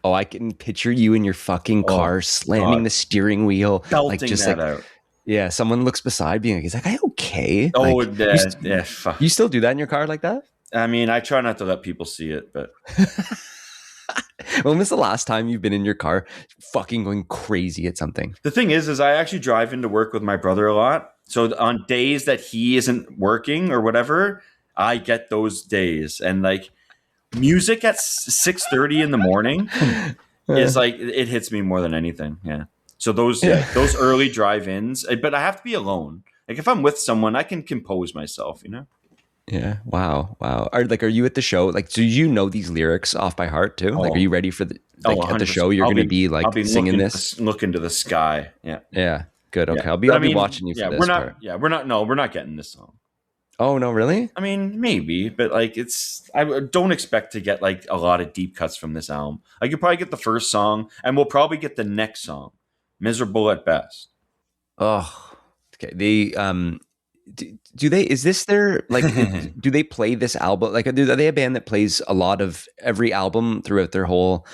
Oh, I can picture you in your fucking car slamming God. the steering wheel, like Belting just that like, out. yeah. Someone looks beside being like, "Is that guy okay?" Oh, Like, yeah, fuck. you still do that in your car like that? I mean, I try not to let people see it, but When was the last time you've been in your car fucking going crazy at something? the thing is I actually drive into work with my brother a lot. So on days that he isn't working or whatever, I get those days. And like music at 6:30 in the morning is like, it hits me more than anything. Yeah. So those early drive-ins, but I have to be alone. Like if I'm with someone, I can compose myself, you know? Yeah. Wow. Are you at the show? Like, do you know these lyrics off by heart too? Like, are you ready for the at the 100%. show? You're going to be like I'll be singing looking this. looking to the sky. Yeah. Yeah. Good. Okay. Yeah. I'll But I be mean, watching you for yeah, this we're not. part. Yeah, we're not. No, we're not getting this song. Oh no, really? I mean, maybe, but like, I don't expect to get like a lot of deep cuts from this album. I could probably get the first song, and we'll probably get the next song, "Miserable at Best." Oh. Okay. Do they, is this their, like, do they play this album? Like, are they a band that plays a lot of every album throughout their whole,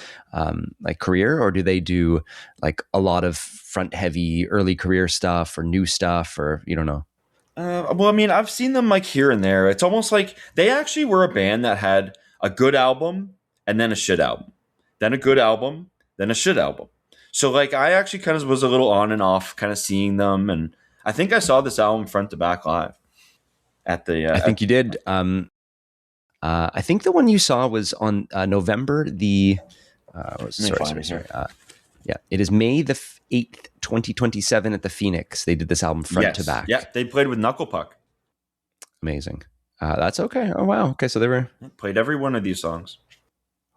like, career? Or do they do like a lot of front heavy early career stuff or new stuff, or you don't know? Well, I mean, I've seen them like here and there. It's almost like they actually were a band that had a good album and then a shit album, then a good album, then a shit album. So like, I actually kind of was a little on and off, kind of seeing them, and I think I saw this album front to back live at the. I think you did. I think the one you saw was on November the. Sorry. Yeah, it is May the 8th, 2027 at the Phoenix. They did this album front to back. Yeah, they played with Knuckle Puck. Amazing. That's okay. Oh wow. Okay, so they were Played every one of these songs.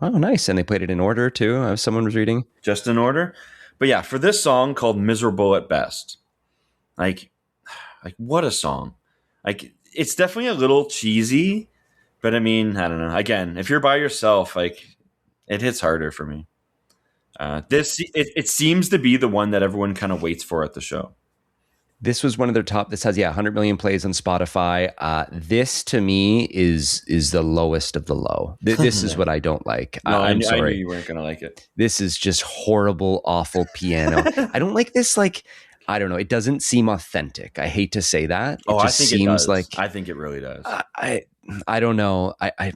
Oh, nice. And they played it in order too. Someone was reading. Just in order. But yeah, for this song called "Miserable at Best," like what a song! Like it's definitely a little cheesy, but I mean, I don't know. Again, if you're by yourself, like it hits harder for me. It seems to be the one that everyone kind of waits for at the show. This was one of their top. This has 100 million plays on Spotify. This to me is the lowest of the low. This is what I don't like. No, I'm I knew sorry. you weren't gonna like it. This is just horrible, awful piano. I don't like this. Like, I don't know. It doesn't seem authentic. I hate to say that. It I just think seems it does. like I think it really does. I don't know. I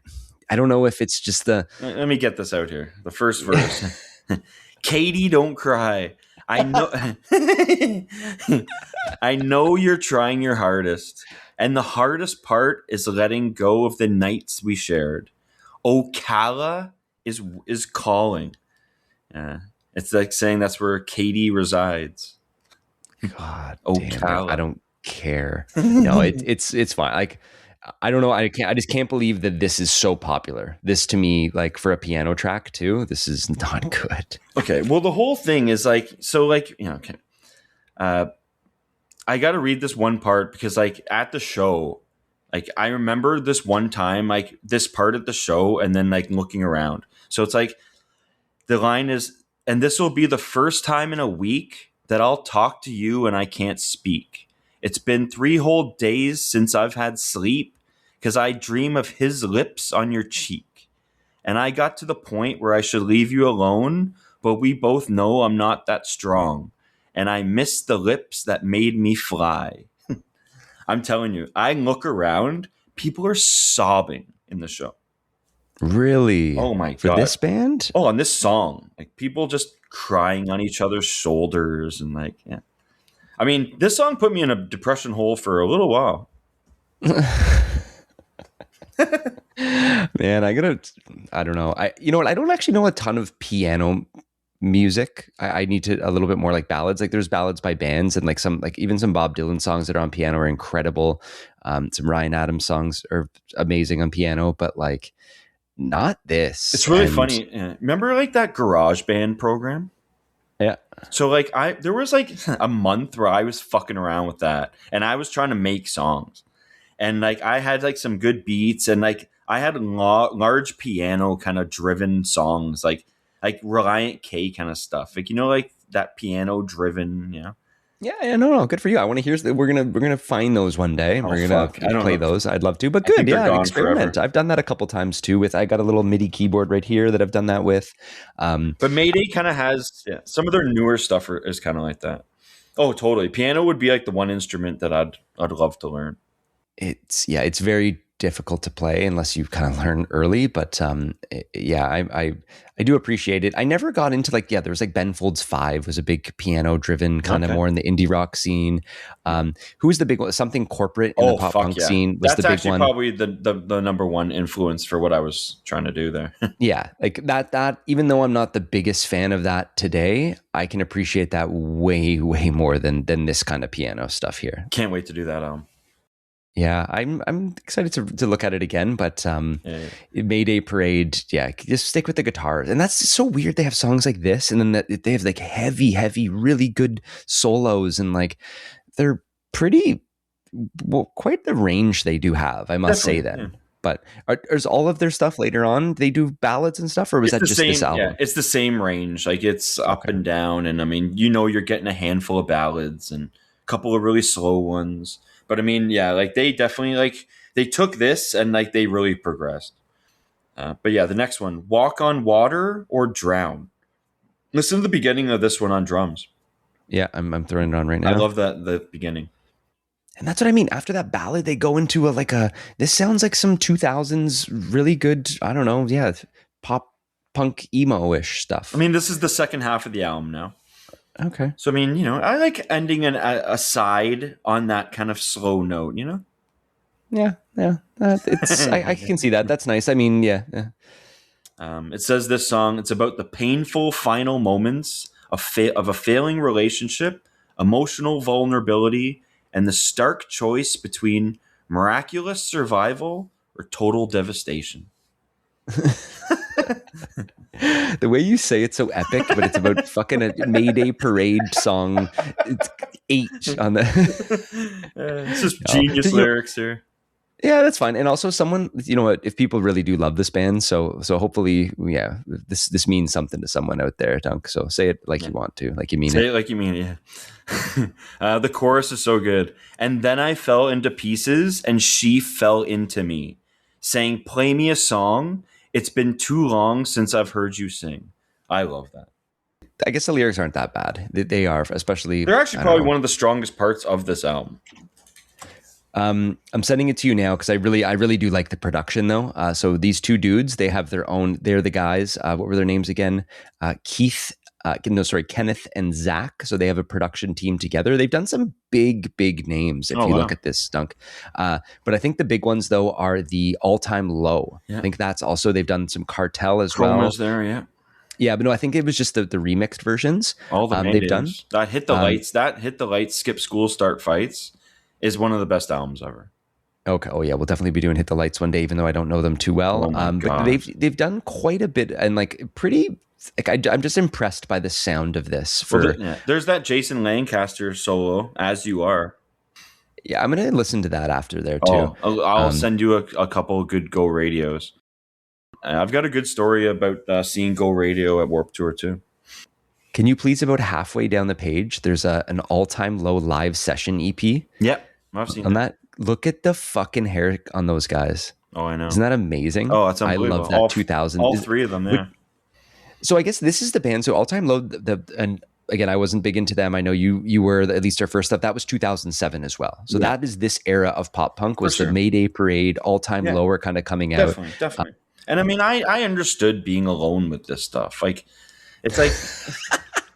don't know if it's just the. Let me get this out here. The first verse. Katie, don't cry. I know I know you're trying your hardest, and the hardest part is letting go of the nights we shared. Ocala is calling. It's like saying that's where Katie resides. God damn, Ocala. I don't care. No, it's fine. Like, I don't know. I just can't believe that this is so popular. This to me, like for a piano track too, this is not good. Okay. Well, the whole thing is like, so like, okay. I got to read this one part because like at the show, like I remember this one time, like this part at the show and then like looking around. So it's like the line is, and this will be the first time in a week that I'll talk to you and I can't speak. It's been 3 whole days since I've had sleep because I dream of his lips on your cheek. And I got to the point where I should leave you alone, but we both know I'm not that strong. And I miss the lips that made me fly. I'm telling you, I look around, people are sobbing in the show. Really? Oh my For God. this band? Oh, on this song. Like people just crying on each other's shoulders and like, yeah. I mean, this song put me in a depression hole for a little while. Man, I don't know. You know what? I don't actually know a ton of piano music. I need to a little bit more like ballads. Like there's ballads by bands and like some, like even some Bob Dylan songs that are on piano are incredible. Some Ryan Adams songs are amazing on piano, but like not this. It's really funny. Yeah. Remember like that garage band program? Yeah. So like there was like a month where I was fucking around with that and I was trying to make songs and like I had like some good beats and like I had large piano kind of driven songs like Reliant K kind of stuff. Like, you know, like that piano driven, you know? Yeah, no, good for you. I want to hear. We're gonna find those one day. And we're gonna play those. I'd love to. But good, experiment. Forever. I've done that a couple times too. I got a little MIDI keyboard right here that I've done that with. But Mayday kind of has some of their newer stuff is kind of like that. Oh, totally. Piano would be like the one instrument that I'd love to learn. It's very difficult to play unless you kind of learn early. But I do appreciate it. I never got into like, there was like Ben Folds 5 was a big piano driven kind of more in the indie rock scene. Who was the big one? Something Corporate in the pop punk scene was the big one. That's actually probably the number one influence for what I was trying to do there. Yeah. Like that, even though I'm not the biggest fan of that today, I can appreciate that way, way more than this kind of piano stuff here. Can't wait to do that album. Yeah, I'm excited to look at it again, but Mayday Parade, just stick with the guitars. And that's so weird. They have songs like this, and then they have like heavy, really good solos, and like they're pretty, quite the range they do have, I must say that. Yeah. But is all of their stuff later on, they do ballads and stuff, or was that just this album? Yeah, it's the same range. Like it's up and down, and I mean, you're getting a handful of ballads and a couple of really slow ones. But I mean, like they definitely like they took this and like they really progressed. But yeah, the next one, Walk on Water or Drown. Listen to the beginning of this one on drums. Yeah, I'm throwing it on right now. I love the beginning. And that's what I mean. After that ballad, they go into this sounds like some 2000s really good, I don't know, pop punk emo-ish stuff. I mean, this is the second half of the album now. Okay. So, I mean, I like ending a side on that kind of slow note, Yeah. I can see that. That's nice. I mean, yeah. It says this song, it's about the painful final moments of a failing relationship, emotional vulnerability, and the stark choice between miraculous survival or total devastation. The way you say it's so epic, but it's about fucking a Mayday Parade song. It's 8 on the. It's just genius lyrics here. Yeah, that's fine. And also someone, you know what, if people really do love this band, so hopefully, yeah, this means something to someone out there, Dunk. So say it like Yeah. you want to, like you mean Say it. it like you mean it, yeah. The chorus is so good. And then I fell into pieces and she fell into me, saying, "Play me a song. It's been too long since I've heard you sing." I love that. I guess the lyrics aren't that bad. They are, especially, They're actually I don't probably know. one of the strongest parts of this album. I'm sending it to you now because I really do like the production though. So these two dudes, they have their own. They're the guys. What were their names again? Keith. No, sorry, Kenneth and Zach. So they have a production team together. They've done some big names if Oh, you look wow. at this, Dunk. But I think the big ones though are the All Time Low. I Yeah. think that's also they've done some Cartel as Chroma's well. there, yeah. Yeah, but no, I think it was just the remixed versions All the they've done. Maydays. That hit the lights, skip school, start fights is one of the best albums ever. Okay. Oh yeah, we'll definitely be doing Hit the Lights one day, even though I don't know them too well. Oh my But god. they've done quite a bit and like pretty. Like I'm just impressed by the sound of this. Well, For yeah. There's that Jason Lancaster solo, "As You Are." yeah, I'm gonna listen to that after there too. Oh, I'll Um, send you a couple of good Go radios. I've got a good story about seeing Go Radio at Warped Tour too. can you please about halfway down the page? There's an All Time Low live session EP. Yep, I've seen On that. that, look at the fucking hair on those guys. Oh, I know. Isn't that amazing? Oh, that's I unbelievable. love that 2000. All three of them, yeah. So I guess this is the band. So All Time Low, and again, I wasn't big into them. I know you were at least our first stuff. That was 2007 as well. So Yeah. that is this era of pop punk. For Was the sure. Mayday Parade, All Time Yeah, Low are kind of coming out. definitely. And I mean, I understood being alone with this stuff. Like, it's like,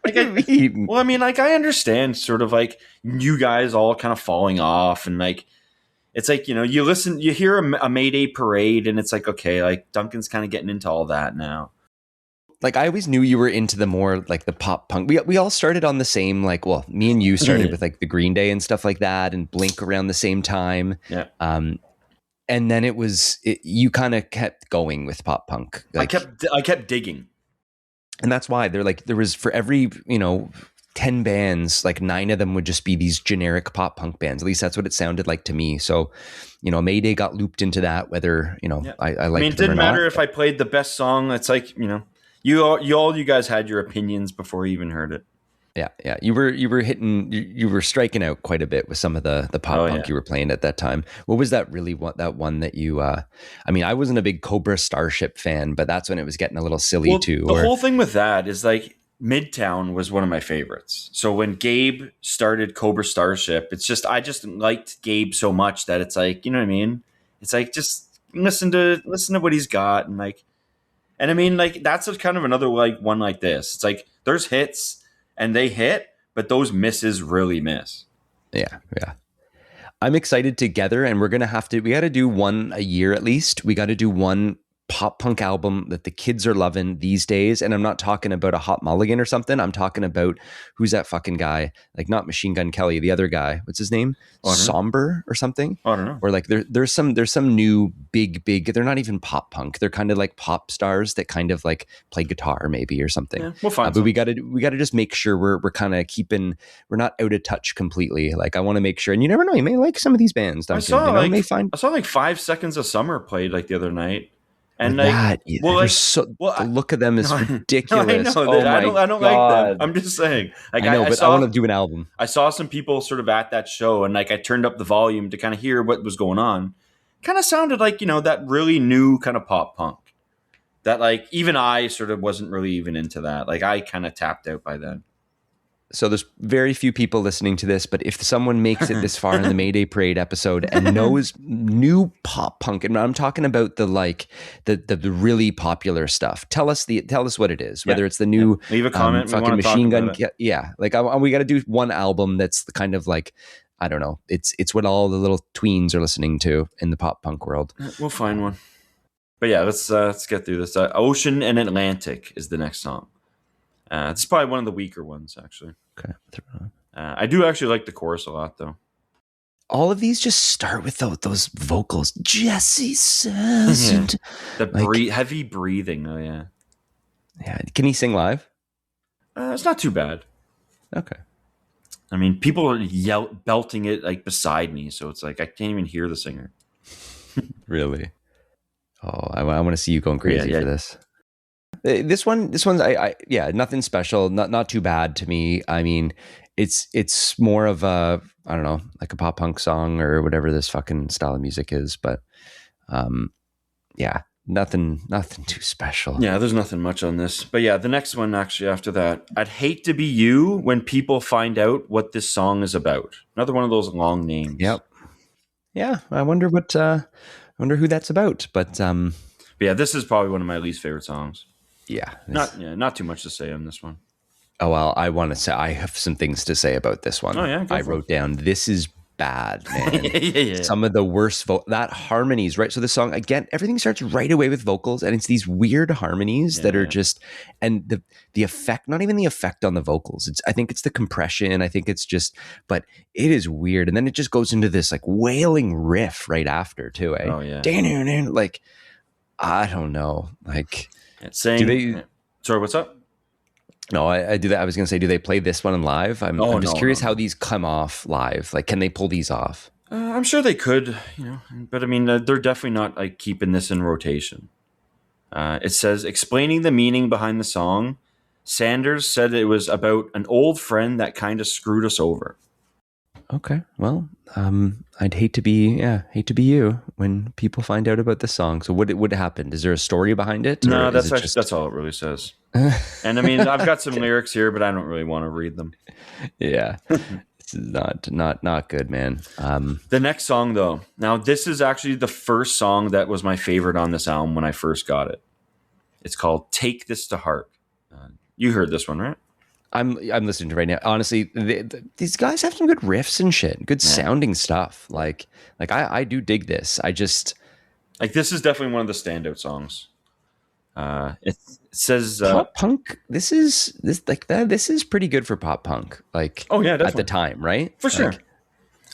What like do you mean? well, I mean, like, I understand sort of like you guys all kind of falling off, and like, it's like, you hear a Mayday Parade, and it's like, okay, like Duncan's kind of getting into all that now. Like I always knew you were into the more like the pop punk. We all started on the same like. Well, me and you started with like the Green Day and stuff like that, and Blink around the same time. Yeah. And then you kind of kept going with pop punk. Like, I kept digging. and that's why they're like, there was for every 10 bands, like 9 of them would just be these generic pop punk bands. At least that's what it sounded like to me. So Mayday got looped into that, whether Yeah. I liked I mean, it them or didn't matter not. if I played the best song. It's like, you guys had your opinions before you even heard it. Yeah, you were striking out quite a bit with some of the pop punk you were playing at that time. What was that one that you I mean, I wasn't a big Cobra Starship fan, but that's when it was getting a little silly too. The whole thing with that is like Midtown was one of my favorites. So when Gabe started Cobra Starship, I just liked Gabe so much that it's like, you know what I mean? It's like, just listen to what he's got, and like, and I mean, like, that's kind of another like one like this. It's like there's hits and they hit, but those misses really miss. Yeah. I'm excited together, and we got to do one a year at least. We got to do one pop punk album that the kids are loving these days. And I'm not talking about a Hot Mulligan or something. I'm talking about, who's that fucking guy? Like, not Machine Gun Kelly, the other guy. What's his name? Somber or something? I don't know. Or like there's some new big, they're not even pop punk. They're kind of like pop stars that kind of like play guitar maybe or something. Yeah, we'll find but we got to just make sure we're kind of we're not out of touch completely. Like, I want to make sure, and you never know, you may like some of these bands, Duncan. I saw like 5 Seconds of Summer played like the other night. And like, the look of them is ridiculous. I know that. I don't like them. I'm just saying. Like, I know, but I want to do an album. I saw some people sort of at that show, and like I turned up the volume to kind of hear what was going on. Kind of sounded like, that really new kind of pop punk. That like even I sort of wasn't really even into that. Like, I kind of tapped out by then. So there's very few people listening to this, but if someone makes it this far in the Mayday Parade episode and knows new pop punk, and I'm talking about the really popular stuff, tell us what it is. Whether it's the new leave a comment, fucking Machine Gun, like we got to do one album that's the kind of like, I don't know, it's what all the little tweens are listening to in the pop punk world. We'll find one. But yeah, let's get through this. Ocean and Atlantic is the next song. It's probably one of the weaker ones, actually. Okay. I do actually like the chorus a lot, though. All of these just start with those vocals. Jesse says, heavy breathing. Oh yeah. Yeah. Can he sing live? It's not too bad. Okay. I mean, people are belting it like beside me, so it's like I can't even hear the singer. Really? Oh, I want to see you going Yeah, crazy yeah, for this. This one's yeah, nothing special, not too bad to me. I mean, it's more of a, I don't know, like a pop punk song or whatever this fucking style of music is, but um, yeah, nothing too special. yeah. There's nothing much on this, but yeah, the next one actually after that. I'd hate to be you when people find out what this song is about. Another one of those long names. Yep. Yeah, I wonder who that's about, but But yeah, this is probably one of my least favorite songs. yeah, Not too much to say on this one. oh, well, I want to say I have some things to say about this Oh one. yeah, go I for wrote down, this is bad, man. it. Yeah. Some of the worst that harmonies, right? So the song again, everything starts right away with vocals, and it's these weird harmonies that are Yeah. just, and the effect, not even the effect on the vocals. I think it's the compression. I think it's just, but it is weird, and then it just goes into this like wailing riff right after too, eh? Oh yeah. Like I don't know, like It's do saying. they? Yeah. Sorry, what's up? No, I do that. I was going to say, do they play this one in live? Oh I'm just no, curious no, how no. these come off live. Like, can they pull these off? I'm sure they could, but I mean, they're definitely not like keeping this in rotation. It says explaining the meaning behind the song. Sanders said it was about an old friend that kind of screwed us over. Okay, well, I'd hate to be, hate to be you when people find out about this song. So what happened? Is there a story behind it, or No, is it just? that's all it really says. And I mean, I've got some lyrics here, but I don't really want to read them. Yeah, this is not good, man. The next song, though, now this is actually the first song that was my favorite on this album when I first got it. It's called "Take This to Heart." You heard this one, right? I'm listening to it right now. Honestly, these guys have some good riffs and shit, good Yeah. sounding stuff. Like I do dig this. I just Like this is definitely one of the standout songs. It says, pop punk. This is pretty good for pop punk. Like "Oh yeah, at the definitely time, right? for sure." Like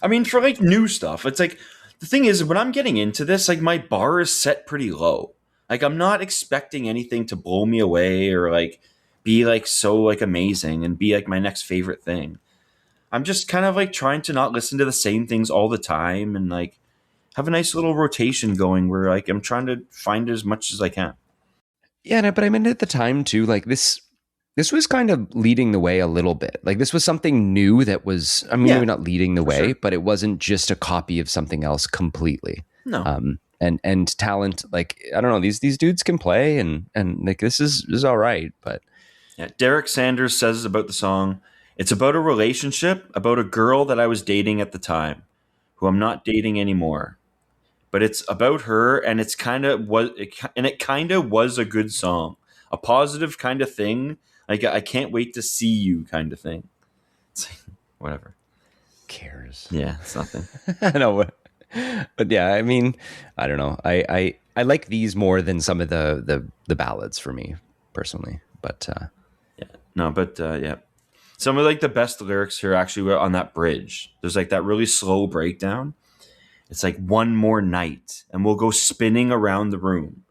I mean, for like new stuff, it's like the thing is when I'm getting into this, like my bar is set pretty low. Like I'm not expecting anything to blow me away or like be like so like amazing and be like my next favorite thing. I'm just kind of like trying to not listen to the same things all the time and like have a nice little rotation going where like I'm trying to find as much as I can. yeah, no, but I mean at the time too. Like this was kind of leading the way a little bit. Like this was something new that was. I mean, Yeah, maybe not leading the for way, sure. but it wasn't just a copy of something else completely. No. And talent. Like I don't know, these dudes can play, and like this is all right, but. Yeah, Derek Sanders says about the song, it's about a relationship, about a girl that I was dating at the time, who I'm not dating anymore. But it's about her, and it kind of was a good song, a positive kind of thing. Like I can't wait to see you, kind of thing. It's like, whatever. Cares. Yeah, it's nothing. I know, but yeah, I mean, I don't know. I like these more than some of the ballads for me personally. But No, but yeah, some of like the best lyrics here actually were on that bridge. There's like that really slow breakdown. It's like one more night, and we'll go spinning around the room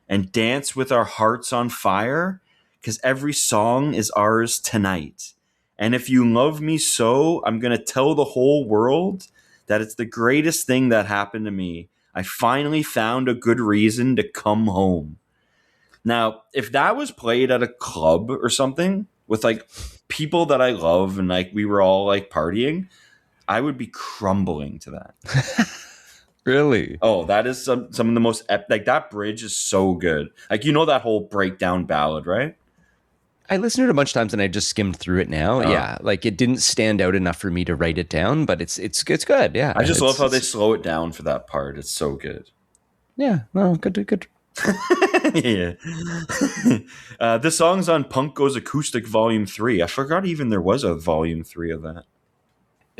and dance with our hearts on fire, because every song is ours tonight. And if you love me so, I'm going to tell the whole world that it's the greatest thing that happened to me. I finally found a good reason to come home. Now, if that was played at a club or something with like people that I love and like we were all like partying, I would be crumbling to that. really, Oh, that is some of the most like that bridge is so good. Like that whole breakdown ballad, right? I listened to it a bunch of times and I just skimmed through it now. Oh. Yeah, like it didn't stand out enough for me to write it down, but it's good. Yeah, I just love how they slow it down for that part. It's so good. yeah, no, good. Yeah. The song's on Punk Goes Acoustic Volume 3. I forgot even there was a Volume 3 of that.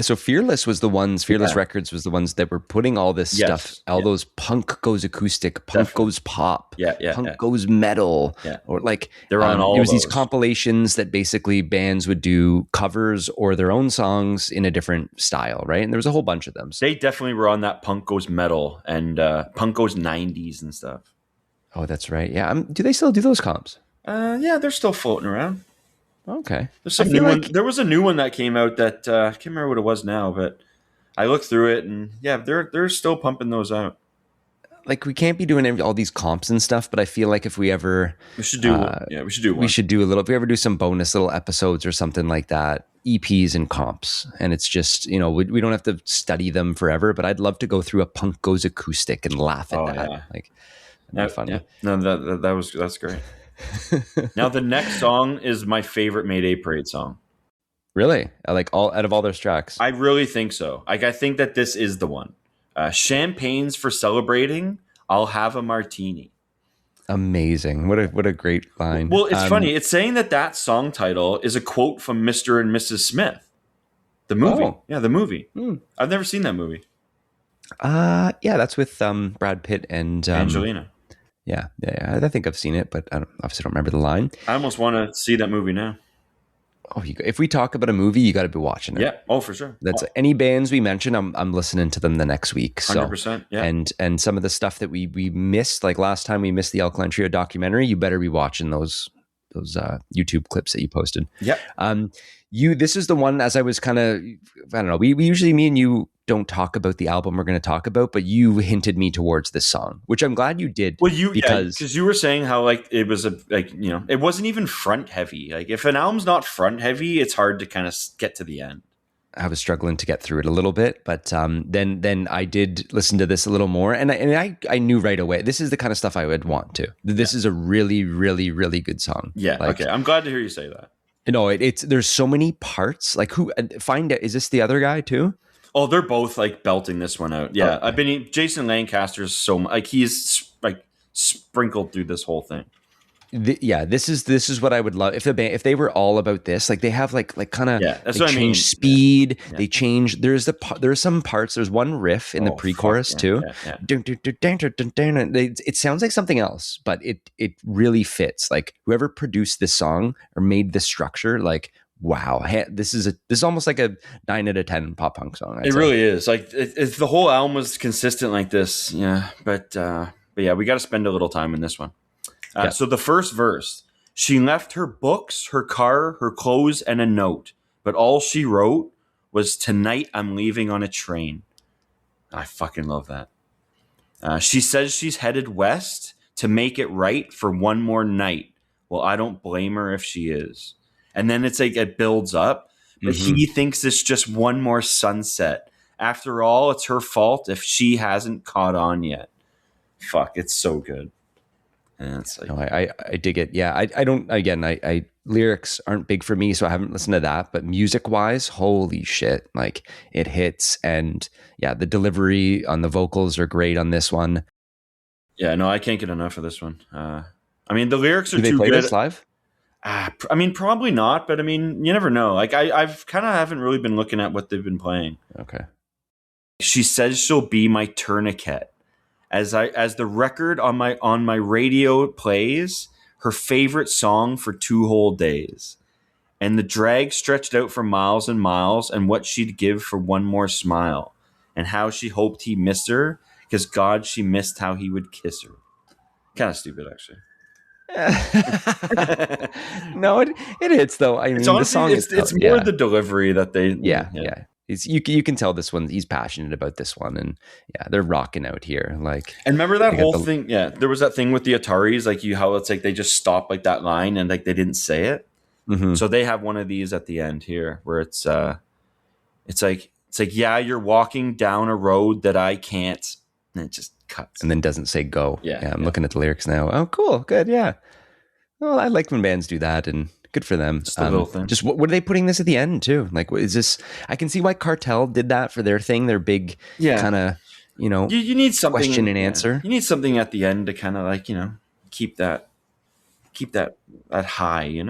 So Fearless Yeah. Records was the ones that were putting all this stuff, Yes. all Yeah. those punk goes acoustic, punk Definitely. goes pop, Yeah. punk goes metal, Yeah. or like They're on all it was these those. compilations that basically bands would do covers or their own songs in a different style, right? And there was a whole bunch of them. They definitely were on that Punk Goes Metal and Punk Goes 90s and stuff. Oh, that's right. Yeah, do they still do those comps? Yeah, they're still floating around. Okay, There's some I new feel one. like There was a new one that came out that I can't remember what it was now, but I looked through it and yeah, they're still pumping those out. like we can't be doing all these comps and stuff, but I feel like if we ever We should do. Yeah, we should do we one. should do a little, if we ever do some bonus little episodes or something like that, EPs and comps. And it's just, we don't have to study them forever, but I'd love to go through a Punk Goes Acoustic and laugh at that. Yeah. Like, that'd be funny. Yeah. No, that's great. Now the next song is my favorite Mayday Parade song. Really? Like out of all those tracks? I really think so. Like, I think that this is the one. Champagne's for celebrating. I'll have a martini. Amazing. What a great line. Well, it's funny. It's saying that song title is a quote from Mr. and Mrs. Smith. The movie. Oh. Yeah, the movie. I've never seen that movie. Yeah, that's with Brad Pitt and Angelina. Yeah. I think I've seen it, but I obviously don't remember the line. I almost want to see that movie now. Oh, if we talk about a movie, you got to be watching it. Yeah. Oh, for sure. That's any bands we mention, I'm listening to them the next week. So 100%. Yeah. And some of the stuff that we missed, like last time we missed the Alkaline Trio documentary, you better be watching those YouTube clips that you posted. Yeah. This is the one, as I was kind of, I don't know, we usually, me and you don't talk about the album we're going to talk about, but you hinted me towards this song, which I'm glad you did. Well, because you were saying how like it was it wasn't even front heavy. Like if an album's not front heavy, it's hard to kind of get to the end. I was struggling to get through it a little bit, but then I did listen to this a little more, and I knew right away this is the kind of stuff I would want to. This is a really, really, really good song. Yeah. Okay. I'm glad to hear you say that. It's there's so many parts. Like find out, is this the other guy too? Oh, they're both like belting this one out. Yeah, Okay. Jason Lancaster's so like he's like sprinkled through this whole thing. This is what I would love if they were all about this. Like they have like kind of that's they what I mean. change speed. Yeah. They change. There's some parts. There's one riff in the pre-chorus too. It sounds like something else, but it really fits. Like whoever produced this song or made this structure, like wow, this is almost like a 9 out of 10 pop punk song. It really is. Like if the whole album was consistent like this, yeah. But yeah, we got to spend a little time in this one. So the first verse, she left her books, her car, her clothes, and a note. But all she wrote was, "Tonight I'm leaving on a train." I fucking love that. She says she's headed west to make it right for one more night. Well, I don't blame her if she is. And then it's like it builds up. But he thinks it's just one more sunset. After all, it's her fault if she hasn't caught on yet. Fuck, it's so good. And it's like, no, I dig it. Yeah, I don't. Again, I lyrics aren't big for me, so I haven't listened to that. But music wise, holy shit! Like it hits, and yeah, the delivery on the vocals are great on this one. Yeah, no, I can't get enough of this one. I mean, the lyrics are Do they too play good. this live? I mean, probably not, but I mean, you never know. Like I've kind of haven't really been looking at what they've been playing. Okay. She says she'll be my tourniquet. As the record on my radio plays, her favorite song for 2 whole days. And the drag stretched out for miles and miles, and what she'd give for one more smile. And how she hoped he missed her, because God, she missed how he would kiss her. Kind of stupid, actually. No, it hits though. I mean, Honestly, the song it's more the delivery that they yeah. You can tell this one, he's passionate about this one, and yeah, they're rocking out here. Like, and remember that whole thing? Yeah, there was that thing with the Ataris, like how it's like they just stop like that line and like they didn't say it. Mm-hmm. So they have one of these at the end here where it's like yeah, you're walking down a road that I can't, and it just cuts and then doesn't say go. Yeah, I'm looking at the lyrics now. Oh, cool, good, yeah. Well, I like when bands do that, and good for them. Just a little thing. Just what are they putting this at the end too? Like, what is this? I can see why Cartel did that for their thing. Their big kind of, you need something question and answer. You need something at the end to kind of like keep that high.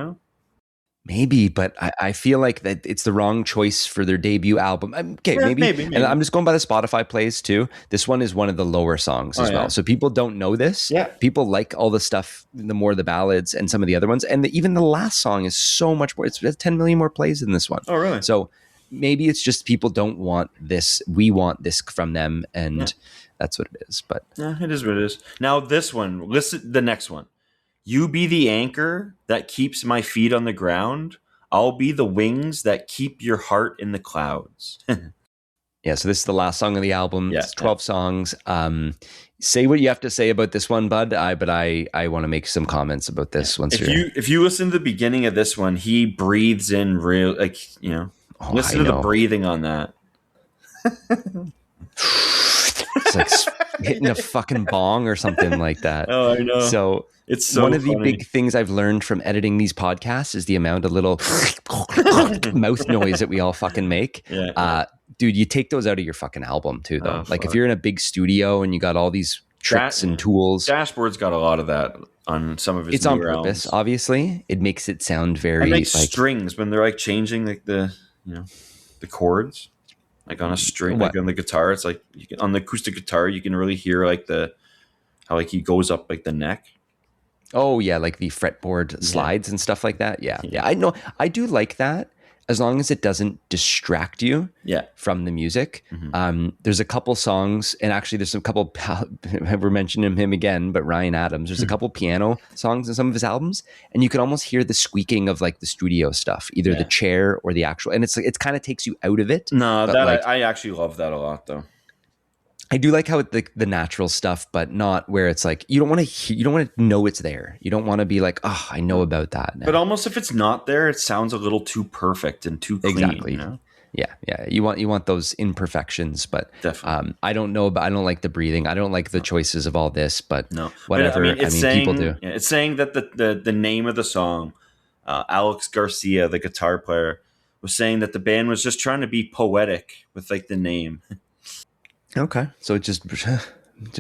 Maybe, but I feel like that it's the wrong choice for their debut album. Okay, maybe. And I'm just going by the Spotify plays too. This one is one of the lower songs as well. So people don't know this. Yeah. People like all the stuff, the more the ballads and some of the other ones. And even the last song is so much more. It's 10 million more plays than this one. Oh, really? So maybe it's just people don't want this. We want this from them. And that's what it is. But yeah, it is what it is. Now this one, listen, the next one. You be the anchor that keeps my feet on the ground. I'll be the wings that keep your heart in the clouds. Yeah, so this is the last song of the album. It's 12 songs. Say what you have to say about this one, bud. I want to make some comments about this once If you listen to the beginning of this one, he breathes in real Oh, I listen to the know. breathing on that. It's like hitting a fucking bong or something like that. Oh, I know. So It's so one of the funny. big things I've learned from editing these podcasts is the amount of little mouth noise that we all fucking make. Yeah. Dude, you take those out of your fucking album too, though. Oh, Like if fuck. you're in a big studio and you got all these tricks and tools, Dashboard's got a lot of that on some of his it's on newer purpose. albums. Obviously, it makes it sound very And like like strings when they're like changing like the the chords, like on a string, what? like on the guitar. It's like on the acoustic guitar, you can really hear like how like he goes up like the neck. Oh yeah, like the fretboard slides and stuff like that. Yeah. I know. I do like that as long as it doesn't distract you Yeah. from the music. There's a couple songs, and actually there's a couple, we're mentioning him again, but Ryan Adams, there's a couple piano songs in some of his albums, and you can almost hear the squeaking of like the studio stuff, either the chair or the actual, and it kind of takes you out of it. No, but that like, I actually love that a lot though. I do like how the natural stuff, but not where it's like you don't want to know it's there. You don't want to be like, oh, I know about that now. But almost if it's not there, it sounds a little too perfect and too clean. Exactly. You know? Yeah. You want those imperfections, but Definitely. I don't know, but I don't like the breathing. I don't like the choices of all this, but No, whatever. But, it's saying, people do. It's saying that the name of the song, Alex Garcia, the guitar player, was saying that the band was just trying to be poetic with like the name. Okay, so it just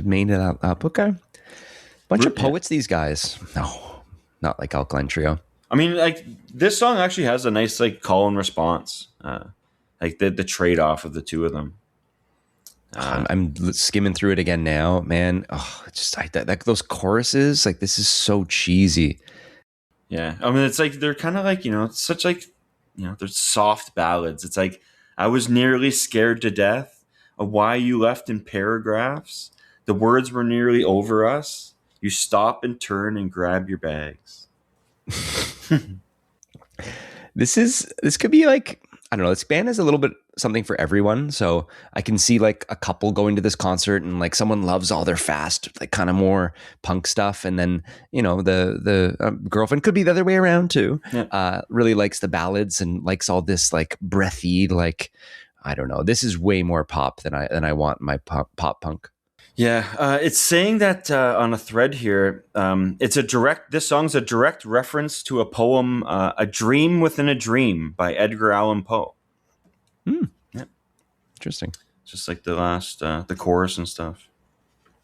made it up. Okay, bunch of poets. These guys. No, not like Alkaline Trio. I mean, like this song actually has a nice like call and response, like the trade off of the two of them. I'm skimming through it again now, man. Oh, it's just like that those choruses. Like this is so cheesy. Yeah, I mean, it's like they're kind of like it's such like they're soft ballads. It's like I was nearly scared to death of why you left in paragraphs. The words were nearly over us. You stop and turn and grab your bags. This could be like, I don't know, this band is a little bit something for everyone. So I can see like a couple going to this concert and like someone loves all their fast, like kind of more punk stuff. And then, the girlfriend could be the other way around too. Yeah. Really likes the ballads and likes all this like breathy, like, I don't know. This is way more pop than I want my pop punk. Yeah, it's saying that on a thread here. This song's a direct reference to a poem, "A Dream Within a Dream" by Edgar Allan Poe. Yeah, interesting. Just like the last, the chorus and stuff.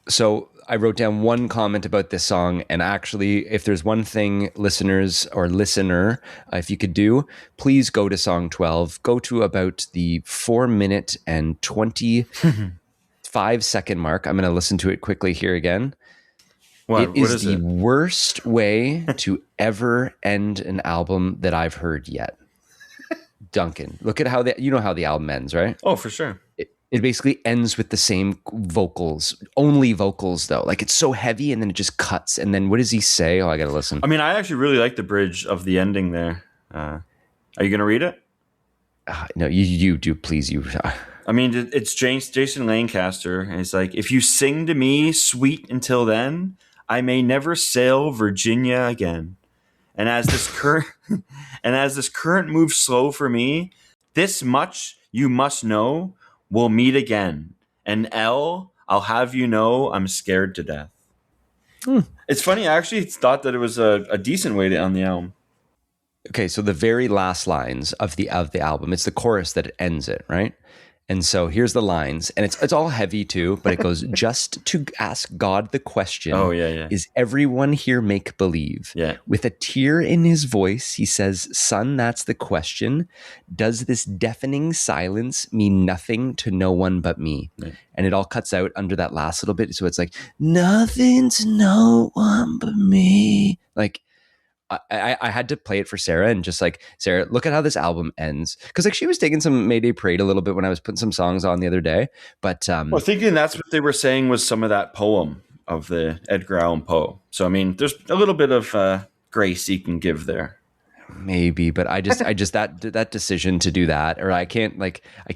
So I wrote down one comment about this song, and actually, if there's one thing, listeners or listener, if you could do, please go to song 12. Go to about the 4-minute and 25-second mark. I'm going to listen to it quickly here again. It is the worst way to ever end an album that I've heard yet. Duncan, look at how how the album ends, right? Oh, for sure. It basically ends with the same vocals, only vocals though. Like it's so heavy, and then it just cuts. And then what does he say? Oh, I gotta listen. I mean, I actually really like the bridge of the ending there. Are you gonna read it? No, you do, please. I mean, it's Jason Lancaster, and it's like, if you sing to me sweet until then, I may never sail Virginia again. And as this current moves slow for me, this much you must know, we'll meet again. And I'll have you know, I'm scared to death. It's funny, I actually thought that it was a decent way to end the album. Okay, so the very last lines of the album, it's the chorus that ends it, right? And so here's the lines, and it's all heavy too, but it goes, just to ask God the question. Oh, yeah. Is everyone here make believe? Yeah. With a tear in his voice, he says, son, that's the question. Does this deafening silence mean nothing to no one but me? Yeah. And it all cuts out under that last little bit. So it's like, nothing to no one but me. Like, I had to play it for Sarah and just like, Sarah, look at how this album ends. Because like she was taking some Mayday Parade a little bit when I was putting some songs on the other day. But well, thinking that's what they were saying was some of that poem of the Edgar Allan Poe. So I mean, there's a little bit of grace you can give there. maybe, but I just that decision to do that, or I can't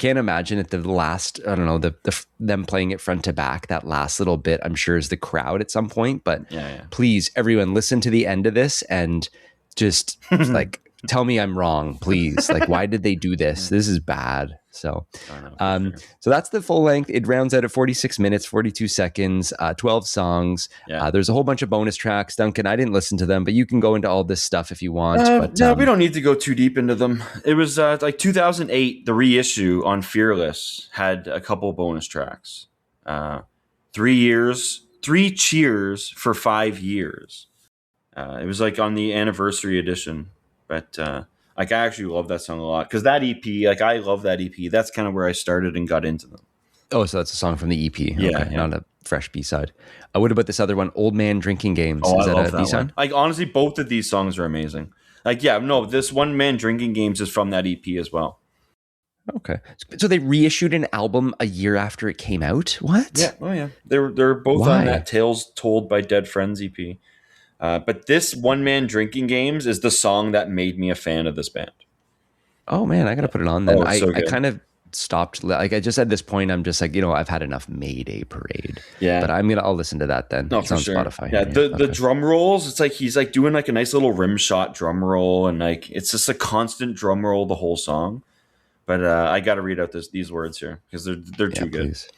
imagine at the last, I don't know, them playing it front to back, that last little bit, I'm sure is the crowd at some point, but Yeah, please, everyone, listen to the end of this and just yeah. like tell me I'm wrong, please. Like, why did they do this? Yeah. This is bad. So, I know for sure. so that's the full length. It rounds out at 46 minutes, 42 seconds, 12 songs. Yeah. There's a whole bunch of bonus tracks. Duncan, I didn't listen to them, but you can go into all this stuff if you want. But No, we don't need to go too deep into them. It was like 2008, the reissue on Fearless had a couple bonus tracks. 3 years, 3 cheers for 5 years. It was like on the anniversary edition, but like I actually love that song a lot because that EP, like I love that EP. That's kind of where I started and got into them. oh, so that's a song from the EP. Yeah, Okay, yeah. not a fresh B side. What about this other one, Old Man Drinking Games? Oh, Is I that love a that B one. side? Like honestly, both of these songs are amazing. Like yeah, no, this One Man Drinking Games is from that EP as well. Okay, so they reissued an album a year after it came out. What? Yeah, oh yeah, they're both on Why? that Tales Told by Dead Friends EP. But this One Man Drinking Games is the song that made me a fan of this band. Oh man, I gotta put it on then. Oh, it's so I good. kind of stopped. Like I just at this point, I'm just like, I've had enough Mayday Parade. Yeah. But I'll listen to that then. No, It's for on sure. Spotify. Yeah, the Okay. drum rolls, it's like he's like doing like a nice little rim shot drum roll, and like it's just a constant drum roll the whole song. But I got to read out these words here because they're Yeah, too good. please.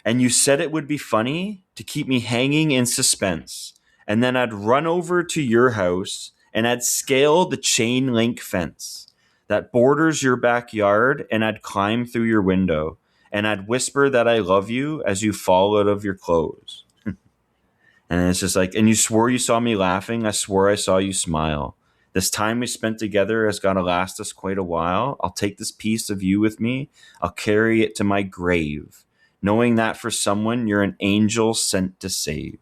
And you said it would be funny to keep me hanging in suspense, and then I'd run over to your house and I'd scale the chain link fence that borders your backyard, and I'd climb through your window, and I'd whisper that I love you as you fall out of your clothes. And it's just like, and you swore you saw me laughing. I swore I saw you smile. This time we spent together has got to last us quite a while. I'll take this piece of you with me. I'll carry it to my grave, knowing that for someone you're an angel sent to save.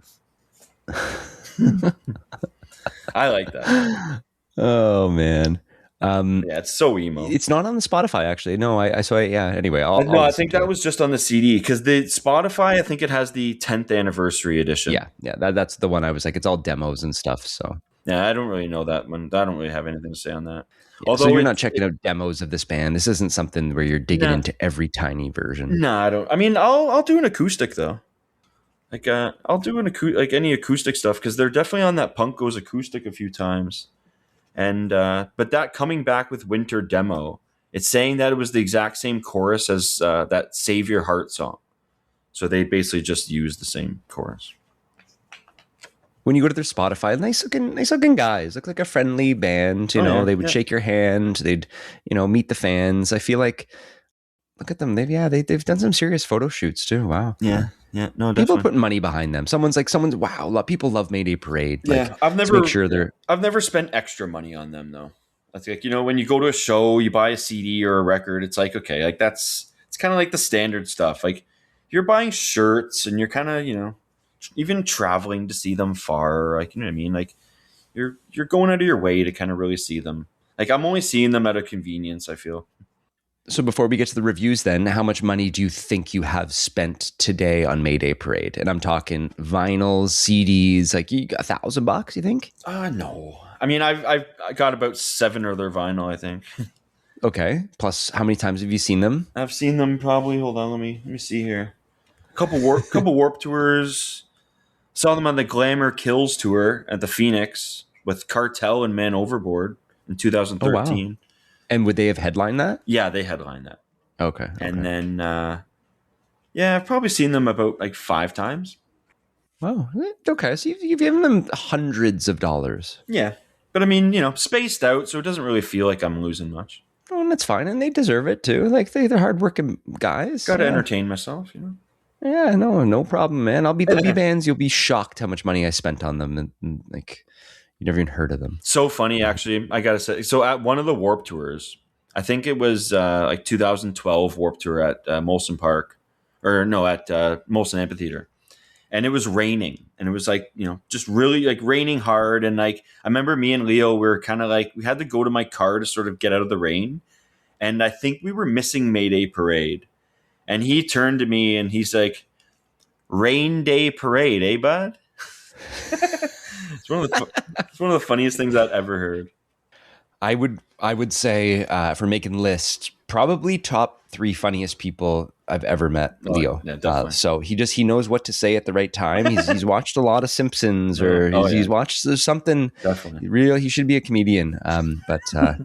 I like that. Oh man. Yeah, it's so emo. It's not on the Spotify actually. No, I saw it. Yeah. Anyway, I'll No, I listen think to that it. was just on the CD because the Spotify, I think it has the 10th anniversary edition. Yeah. That's the one I was like, it's all demos and stuff. So Yeah, I don't really know that one. I don't really have anything to say on that. yeah. Although So you're it, not checking out demos of this band. This isn't something where you're digging No. into every tiny version. no, I don't. I mean, I'll do an acoustic though. Like I'll do like any acoustic stuff because they're definitely on that Punk Goes acoustic a few times. And but that coming back with Winter demo, it's saying that it was the exact same chorus as that Save Your Heart song. So they basically just used the same chorus. When you go to their Spotify, nice looking guys. Look like a friendly band. Oh, yeah, They would yeah. shake your hand. They'd, meet the fans. I feel like, look at them. They've done some serious photo shoots too. Wow. Yeah, no, People definitely. putting money behind them. Wow. People love Mayday Parade. Yeah, Like, I've let's never, make sure they're, I've never spent extra money on them though. That's like when you go to a show, you buy a CD or a record. It's like okay, like it's kind of like the standard stuff. Like you're buying shirts and you're kind of even traveling to see them far. Like you know what I mean? Like you're going out of your way to kind of really see them. Like I'm only seeing them at a convenience. I feel. So before we get to the reviews then, how much money do you think you have spent today on Mayday Parade? And I'm talking vinyls, CDs, like you got $1,000, you think? No. I mean, I got about 7 of their vinyl. I think Okay. Plus, how many times have you seen them? I've seen them probably. Hold on, let me see here. Couple warp tours. Saw them on the Glamour Kills tour at the Phoenix with Cartel and Man Overboard in Oh, wow. 2013. And would they have headlined that? Yeah, they headlined that. Okay. And then yeah, I've probably seen them about like 5 times. Oh, okay. So you've given them hundreds of dollars. Yeah. But I mean, spaced out, so it doesn't really feel like I'm losing much. Oh, and that's fine. And they deserve it too. Like they're hardworking guys. Got to Yeah. entertain myself, Yeah, no problem, man. There'll be bands. You'll be shocked how much money I spent on them, and like you never even heard of them. So funny, actually. I gotta say. So at one of the Warp tours, I think it was like 2012 Warp tour at Molson Park, or no, at Molson Amphitheater, and it was raining, and it was like just really like raining hard, and like I remember me and Leo were kind of like we had to go to my car to sort of get out of the rain, and I think we were missing Mayday Parade, and he turned to me and he's like, "Rain Day Parade, eh, bud?" It's one of the funniest things I've ever heard. I would say for making list, probably top 3 funniest people I've ever met, Oh, Leo. yeah, definitely. So he knows what to say at the right time. He's watched a lot of Simpsons, or Oh, yeah, he's watched there's something definitely. real. He should be a comedian. But Yeah,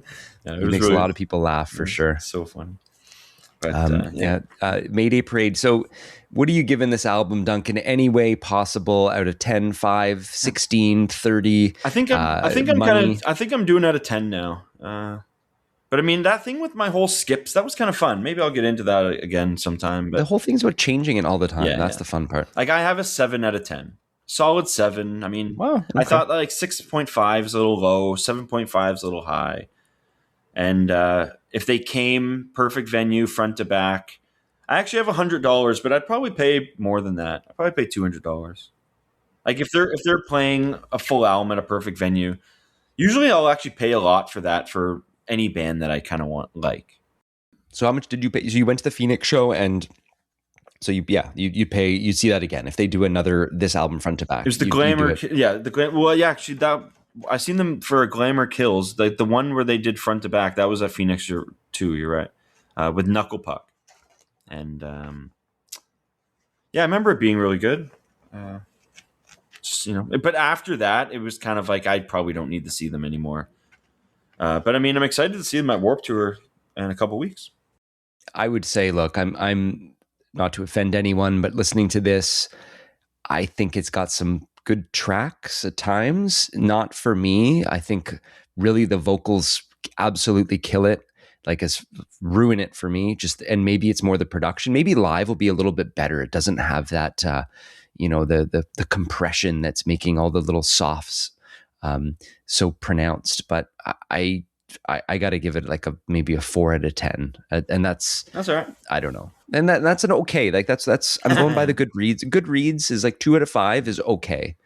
it he was makes a really lot of people laugh for sure. so funny. But yeah. Yeah, Mayday Parade. So, what are you giving this album, Duncan? Any way possible out of 10, 5, 16, 30, money? I think I'm doing out of 10 now. But I mean, that thing with my whole skips, that was kind of fun. Maybe I'll get into that again sometime. The But whole thing's about changing it all the time. yeah, That's yeah. the fun part. Like I have a 7 out of 10. Solid 7. I mean, Wow. I Okay. thought like 6.5 is a little low, 7.5 is a little high. And if they came perfect venue front to back, I actually have $100, but I'd probably pay more than that. I'd probably pay $200. Like if they're playing a full album at a perfect venue, usually I'll actually pay a lot for that for any band that I kind of want like. So, how much did you pay? So, you went to the Phoenix show, and so you pay. You see that again if they do this album front to It back. was the You do Glamour, it. yeah, the Glamour. Well, yeah, actually, that I seen them for a Glamour Kills, the one where they did front to back. That was at Phoenix too. You're right, with Knuckle Puck, and yeah, I remember it being really good. But after that, it was kind of like I probably don't need to see them anymore. But I mean, I'm excited to see them at Warped Tour in a couple weeks. I would say, look, I'm not to offend anyone, but listening to this, I think it's got some good tracks at times. Not for me. I think really the vocals absolutely kill it. Like, it's ruin it for me. And maybe it's more the production. Maybe live will be a little bit better. It doesn't have that, the compression that's making all the little softs so pronounced. But I got to give it like maybe a 4 out of 10, and That's all right. I don't know. And that's an okay. Like that's I'm going by the Goodreads. Goodreads is like 2 out of 5 is okay.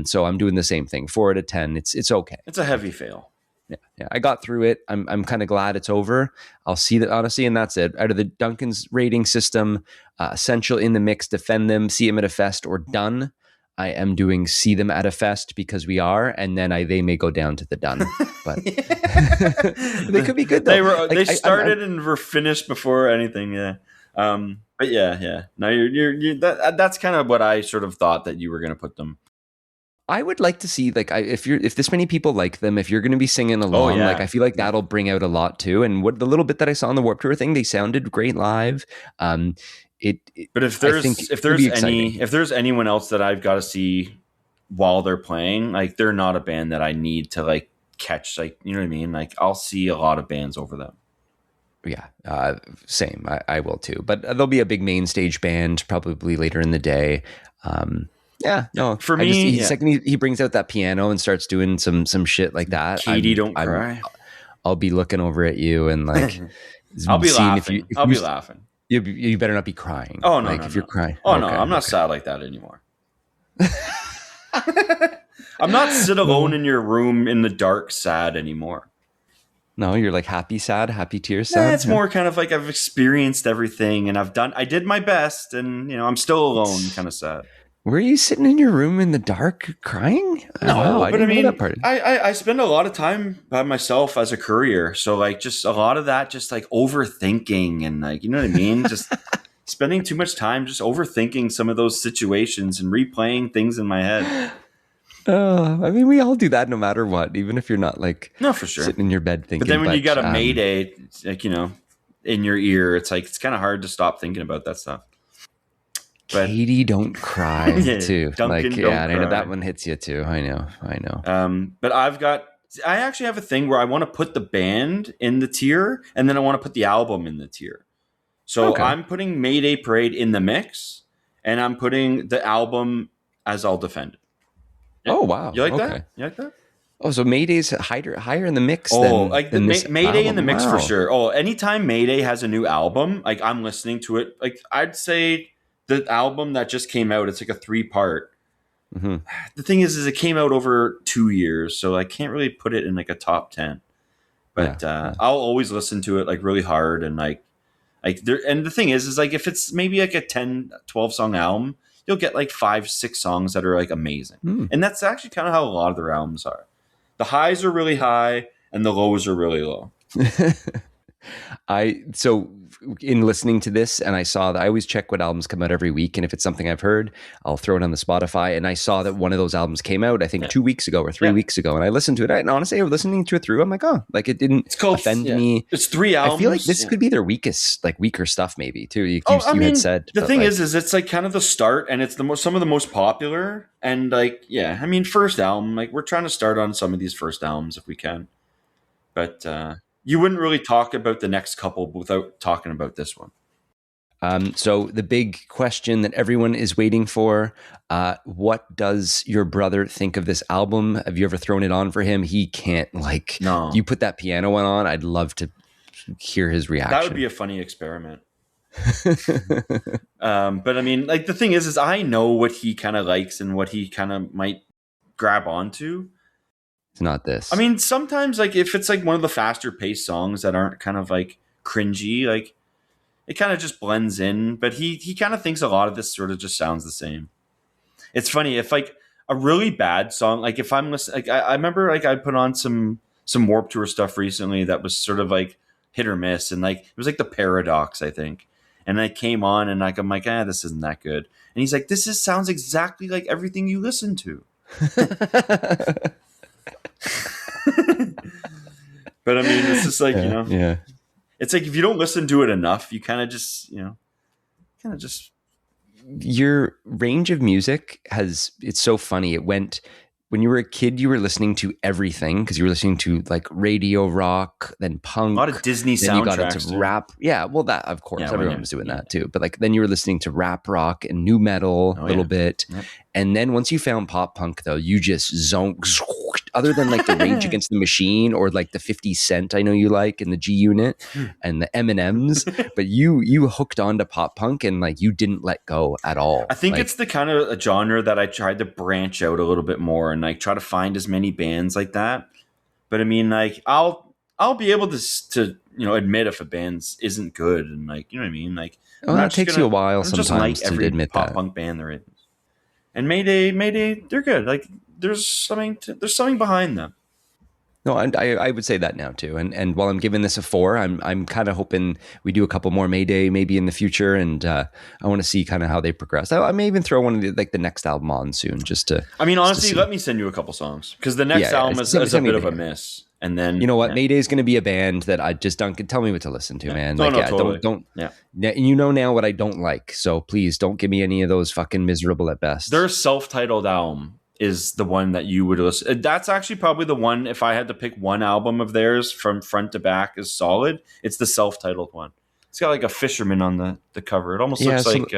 So I'm doing the same thing. 4 out of 10. It's okay. It's a heavy fail. Yeah. I got through it. I'm kind of glad it's over. I'll see that honestly, and that's it. Out of the Duncan's rating system, essential in the mix, defend them, see them at a fest, or done. I am doing see them at a fest because we are, and then they may go down to the done, but they could be good though. They started and were finished before anything. Yeah. But yeah. No, that's kind of what I sort of thought that you were going to put them. I would like to see if this many people like them, if you're going to be singing along, yeah. like I feel like that'll bring out a lot too. And what the little bit that I saw on the Warped Tour thing, they sounded great live. But if there's anyone else that I've got to see while they're playing, like they're not a band that I need to like catch, like, you know what I mean? Like I'll see a lot of bands over them. Yeah, same. I will too. But there'll be a big main stage band probably later in the day. Yeah, no. For me, second he brings out that piano and starts doing some shit like that. Katie, don't cry. I'll be looking over at you and like I'll be laughing. I'll be laughing. You better not be crying. Oh no, if you're crying. Oh no, I'm not sad like that anymore. I'm not sit alone in your room in the dark sad anymore. No, you're like happy sad, happy tears sad. It's more kind of like I've experienced everything and I did my best, and I'm still alone kind of sad. Were you sitting in your room in the dark crying? No, but I mean, that part. I spend a lot of time by myself as a courier. So like just a lot of that, just like overthinking and like, you know what I mean? Just spending too much time just overthinking some of those situations and replaying things in my head. I mean, we all do that no matter what, even if you're not like no, for sure, sitting in your bed thinking. But then when you got a Mayday, like, in your ear, it's like, it's kind of hard to stop thinking about that stuff. But, Katie, don't cry too. Duncan, don't cry. I know that one hits you too. I know. But I actually have a thing where I want to put the band in the tier, and then I want to put the album in the tier. So I'm putting Mayday Parade in the mix, and I'm putting the album as I'll defend it. Yeah. Oh wow! You like that? You like that? Oh, so Mayday's higher in the mix. Like the Mayday in the mix for sure. Oh, anytime Mayday has a new album, like I'm listening to it. Like I'd say the album that just came out, it's like a 3-part. Mm-hmm. The thing is it came out over 2 years, so I can't really put it in like a top 10. But I'll always listen to it like really hard, and like there. And the thing is like if it's maybe like a 10, 12 song album, you'll get like 5, 6 songs that are like amazing. And that's actually kind of how a lot of their albums are. The highs are really high, and the lows are really low. So in listening to this, and I saw that I always check what albums come out every week, and if it's something I've heard, I'll throw it on the Spotify. And I saw that one of those albums came out, I think 2 weeks ago or 3 weeks ago, and I listened to it. And honestly, I was listening to it through. I'm like, oh, like it didn't offend me. It's 3 albums. I feel like this could be their weaker stuff, maybe too. You had said the thing is it's like kind of the start, and it's some of the most popular. And like, yeah, I mean, first album, like we're trying to start on some of these first albums if we can, but you wouldn't really talk about the next couple without talking about this one. So the big question that everyone is waiting for, what does your brother think of this album? Have you ever thrown it on for him? He can't, no. You put that piano one on, I'd love to hear his reaction. That would be a funny experiment. But I mean, like the thing is I know what he kind of likes and what he kind of might grab onto. It's not this. I mean, sometimes like if it's like one of the faster paced songs that aren't kind of like cringy, like it kind of just blends in. But he kind of thinks a lot of this sort of just sounds the same. It's funny if like a really bad song, like if I'm listening, like I remember like I put on some Warped Tour stuff recently that was sort of like hit or miss, and like it was like the Paradox, I think. And I came on and like I'm like, this isn't that good. And he's like, sounds exactly like everything you listen to. But I mean, it's just like, yeah. It's like if you don't listen to it enough, you kind of just, your range of music it's so funny. It went, when you were a kid, you were listening to everything because you were listening to like radio rock, then punk, a lot of Disney then soundtracks. You got into rap. Yeah, well, that of course everyone was doing that too. But like then you were listening to rap rock and new metal a little bit, and then once you found pop punk, though, you just zoned. Other than like the Rage Against the Machine or like the 50 Cent, I know you like, and the G Unit and the M&Ms, but you hooked on to pop punk and like you didn't let go at all. I think it's the kind of a genre that I tried to branch out a little bit more and like try to find as many bands like that. But I mean, like I'll be able to admit if a band isn't good, and like, you know what I mean, like it takes you a while sometimes to admit pop that. Punk band there is. And Mayday, they're good. Like there's something behind them. No, and I would say that now too. And while I'm giving this a 4, I'm kind of hoping we do a couple more Mayday maybe in the future, and I want to see kind of how they progress. I may even throw one of the next album on soon, just to. I mean, honestly, let me send you a couple songs because the next album is a bit of a miss. And then you know what, Mayday is going to be a band that I just don't tell me what to listen to, man. Totally. Don't. Yeah, you know now what I don't like, so please don't give me any of those fucking miserable at best. Their self-titled album is the one that you would listen. That's actually probably the one. If I had to pick one album of theirs from front to back is solid, it's the self-titled one. It's got like a fisherman on the cover. It almost looks like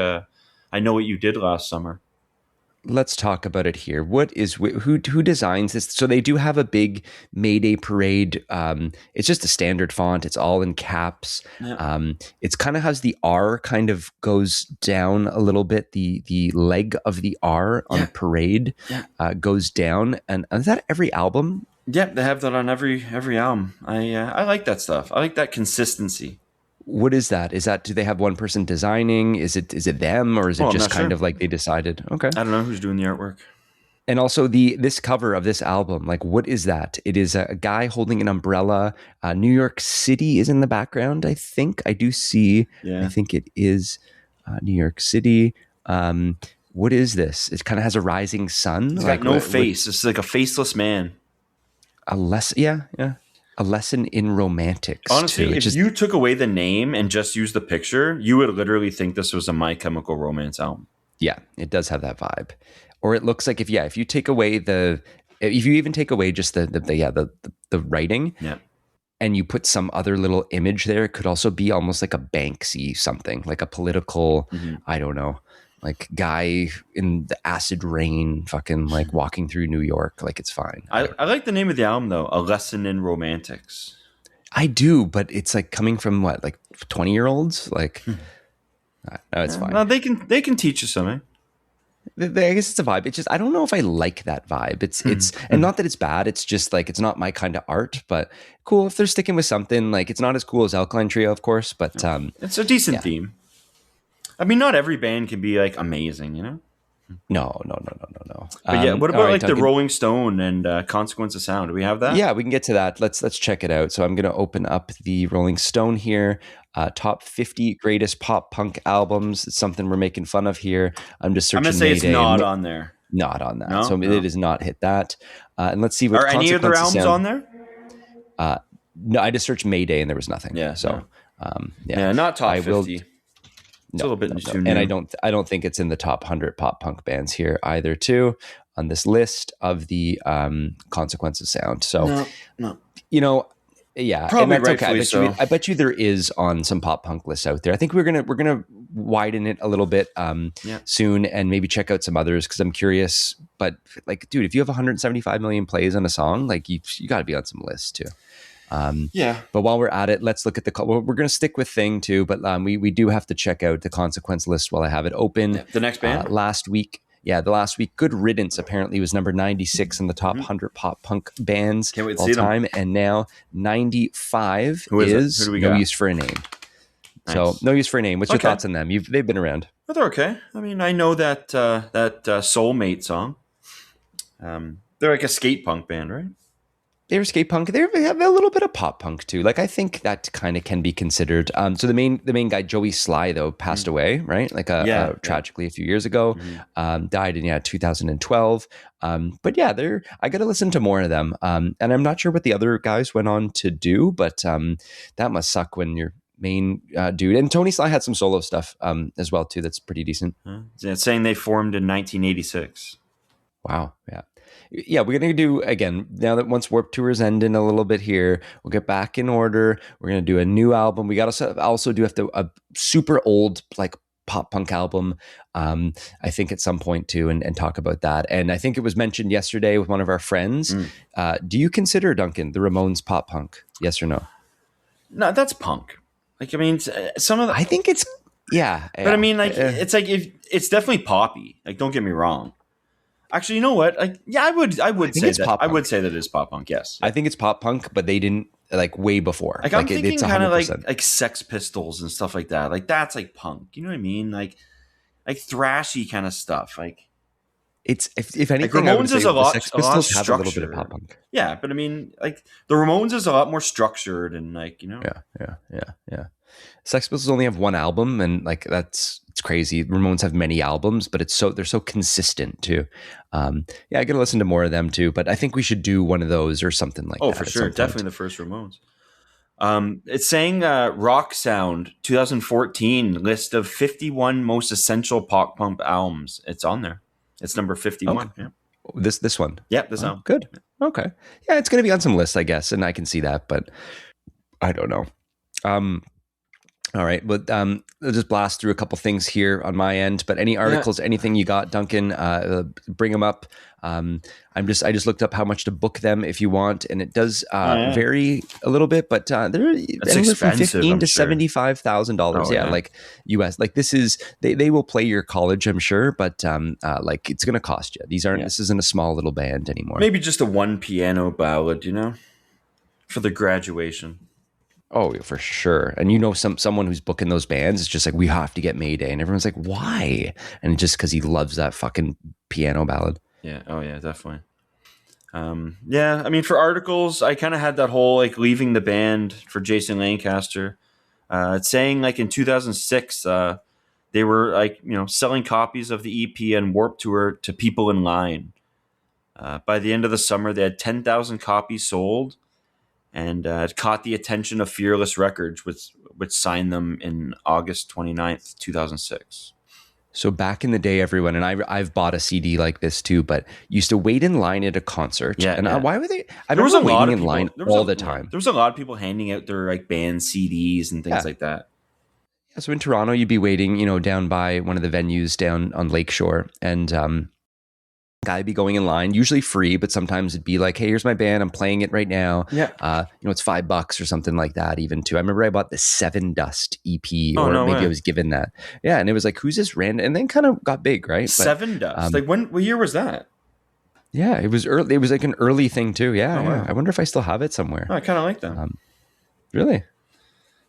I Know What You Did Last Summer. Let's talk about it here. Who designs this? So they do have a big Mayday Parade. It's just a standard font. It's all in caps. Yeah. It's kind of has the R kind of goes down a little bit. The leg of the R on Parade goes down. And is that every album? Yeah, they have that on every album. I like that stuff. I like that consistency. What is that? Do they have one person designing? Is it them, or is it just kind of like they decided? Okay, I don't know who's doing the artwork. And also this cover of this album, like what is that? It is a guy holding an umbrella. New York City is in the background. I think I do see. Yeah. I think it is New York City. What is this? It kind of has a rising sun. It's got no face. It's like a faceless man. A lesson in romantics. Honestly, if you took away the name and just used the picture, you would literally think this was a My Chemical Romance album. Yeah, it does have that vibe. Or it looks like if you take away if you even take away just the writing, and you put some other little image there, it could also be almost like a Banksy something, like a political, I don't know, like guy in the acid rain, fucking like walking through New York, like it's fine. I like the name of the album though, A Lesson in Romantics. I do, but it's like coming from what, like 20-year-olds? Like, no, it's fine. No, they can teach you something. I guess it's a vibe. It's just, I don't know if I like that vibe. It's and not that it's bad. It's just like, it's not my kind of art, but cool if they're sticking with something. Like, it's not as cool as Alkaline Trio, of course, but it's a decent theme. I mean, not every band can be like amazing, you know? No. But yeah, what All about right, like the Duncan. Rolling Stone and Consequence of Sound? Do we have that? Yeah, we can get to that. Let's check it out. So I'm going to open up the Rolling Stone here. Top 50 greatest pop punk albums. It's something we're making fun of here. I'm just I'm gonna searching say it's Mayday and not on there. not on that. No, So it no. does not hit that. And let's see what Are any of their Consequences albums Sound. on there? No, I just searched Mayday and there was nothing. Yeah, So yeah, yeah, not top I will. 50. It's a No, little bit no, no. too And new. I don't think it's in the top 100 pop punk bands here either too on this list of the Consequences Sound. So, No, no. you know, yeah, and Probably that's okay. rightfully so. I bet you there is on some pop punk lists out there. I think we're gonna widen it a little bit Yeah. soon and maybe check out some others because I'm curious. But like, dude, if you have 175 million plays on a song, like you got to be on some lists too. Yeah. But while we're at it, let's look at we're going to stick with Thing too, but we do have to check out the Consequence list while I have it open. Yeah. The next band? Last week. Yeah, the last week, Good Riddance apparently was number 96 in the top 100 pop punk bands Can't wait to all see them. time. And now 95 Who is it? is Who do we No got? Use for a Name. Nice. So No Use for a Name. What's your Okay. thoughts on them? They've been around. But they're okay. I mean, I know that Soulmate song. They're like a skate punk band, right? They're skate punk. They have a little bit of pop punk too. Like I think that kind of can be considered. So the main guy, Joey Sly, though, passed away, right? Like tragically a few years ago. Died in 2012. But yeah, I got to listen to more of them. And I'm not sure what the other guys went on to do, but that must suck when you're main dude. And Tony Sly had some solo stuff as well too. That's pretty decent. Yeah, it's saying they formed in 1986. Wow. Yeah, we're going to do, again, now that once Warped Tour is ending a little bit here, we'll get back in order. We're going to do a new album. We got to also do a super old, like, pop punk album, I think at some point too, and talk about that. And I think it was mentioned yesterday with one of our friends. Do you consider, Duncan, the Ramones pop punk? Yes or no? No, that's punk. Like, I mean, some of the... I think it's, yeah. But I mean, like, it's like, it's definitely poppy. Like, don't get me wrong. Actually, you know what? Like, yeah, I would say that. I would say that it is pop punk. Yes, I think it's pop punk, but they didn't like way before. Like I'm thinking it's kind of like Sex Pistols and stuff like that. Like that's like punk. You know what I mean? Like thrashy kind of stuff. Like it's if anything, like Ramones is a lot. Sex Pistols have a little bit structured. of pop punk. Yeah, but I mean, like the Ramones is a lot more structured and like you know. Yeah. Sex Pistols only have one album, and like it's crazy. Ramones have many albums, but they're so consistent too. Yeah, I got to listen to more of them too. But I think we should do one of those or something like that. Oh, for sure, definitely the first Ramones. It's saying Rock Sound 2014 list of 51 most essential pop punk albums. It's on there. It's number 51. Okay. Yeah. This one. Yep, this album. Good. Okay. Yeah, it's going to be on some lists, I guess, and I can see that, but I don't know. All right, but I'll just blast through a couple things here on my end. But any articles, anything you got, Duncan, bring them up. I just looked up how much to book them if you want, and it does vary a little bit, but they're anywhere from $15,000 to $75,000. Yeah, like US. Like this is they will play your college, I'm sure, but like it's going to cost you. This isn't a small little band anymore. Maybe just a one piano ballad, you know, for the graduation. Oh, for sure. And someone who's booking those bands is just like, we have to get Mayday. And everyone's like, why? And just because he loves that fucking piano ballad. Yeah. Oh, yeah, definitely. Yeah, I mean, for articles, I kind of had that whole like leaving the band for Jason Lancaster. It's saying like in 2006, they were like, you know, selling copies of the EP and Warped Tour to people in line. By the end of the summer, they had 10,000 copies sold. And it caught the attention of Fearless Records, which signed them in August 29th, 2006. So back in the day, everyone, and I've bought a CD like this too, but used to wait in line at a concert. Yeah. And why were they? There was a lot waiting of in line all the time. There was a lot of people handing out their like band CDs and things like that. Yeah, so in Toronto, you'd be waiting, you know, down by one of the venues down on Lakeshore, and guy be going in line, usually free, but sometimes it'd be like, hey, here's my band, I'm playing it right now. Yeah. You know, it's $5 or something like that, even too. I remember I bought the Seven Dust EP, Oh, or no maybe way. I was given that. Yeah, and it was like, who's this random? And then kind of got big, right? But, Seven Dust. Like what year was that? yeah, it was early. It was like an early thing too. Yeah, Oh, yeah. wow. I wonder if I still have it somewhere. Oh, I kind of like that. Really?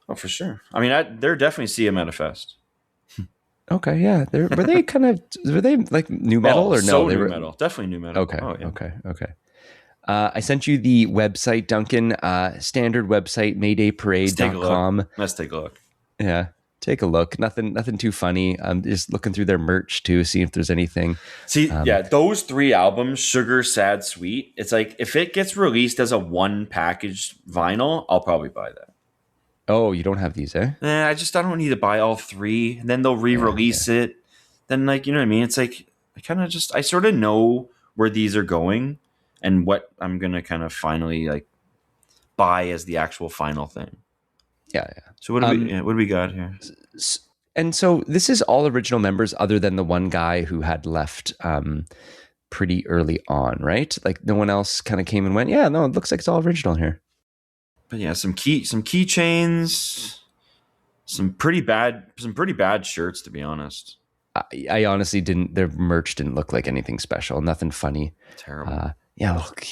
Oh, for sure. I mean, they're definitely see him at a fest. Okay, yeah. Were they like new Oh, metal or no? so They new were metal, definitely new metal. okay, Oh yeah, okay, okay. I sent you the website, Duncan. Standard website, let's take a look. maydayparade.com. Let's take a look. Yeah. Take a look. Nothing too funny. I'm just looking through their merch too, see if there's anything. See, Um, yeah, those three albums, Sugar, Sad, Sweet. It's like if it gets released as a one packaged vinyl, I'll probably buy that. oh, you don't have these, eh? I don't need to buy all three. And then they'll Yeah, yeah. re-release it. Then like you know what I mean? It's like I sort of know where these are going and what I'm gonna kind of finally like buy as the actual final thing. Yeah, yeah. So Um, what do we got here? and so this is all original members other than the one guy who had left pretty early on, right? Like no one else kind of came and went. Yeah, no, it looks like it's all original here. But yeah, some keychains, some pretty bad shirts to be honest. I honestly didn't. Their merch didn't look like anything special. Nothing funny. Terrible. Yeah, look.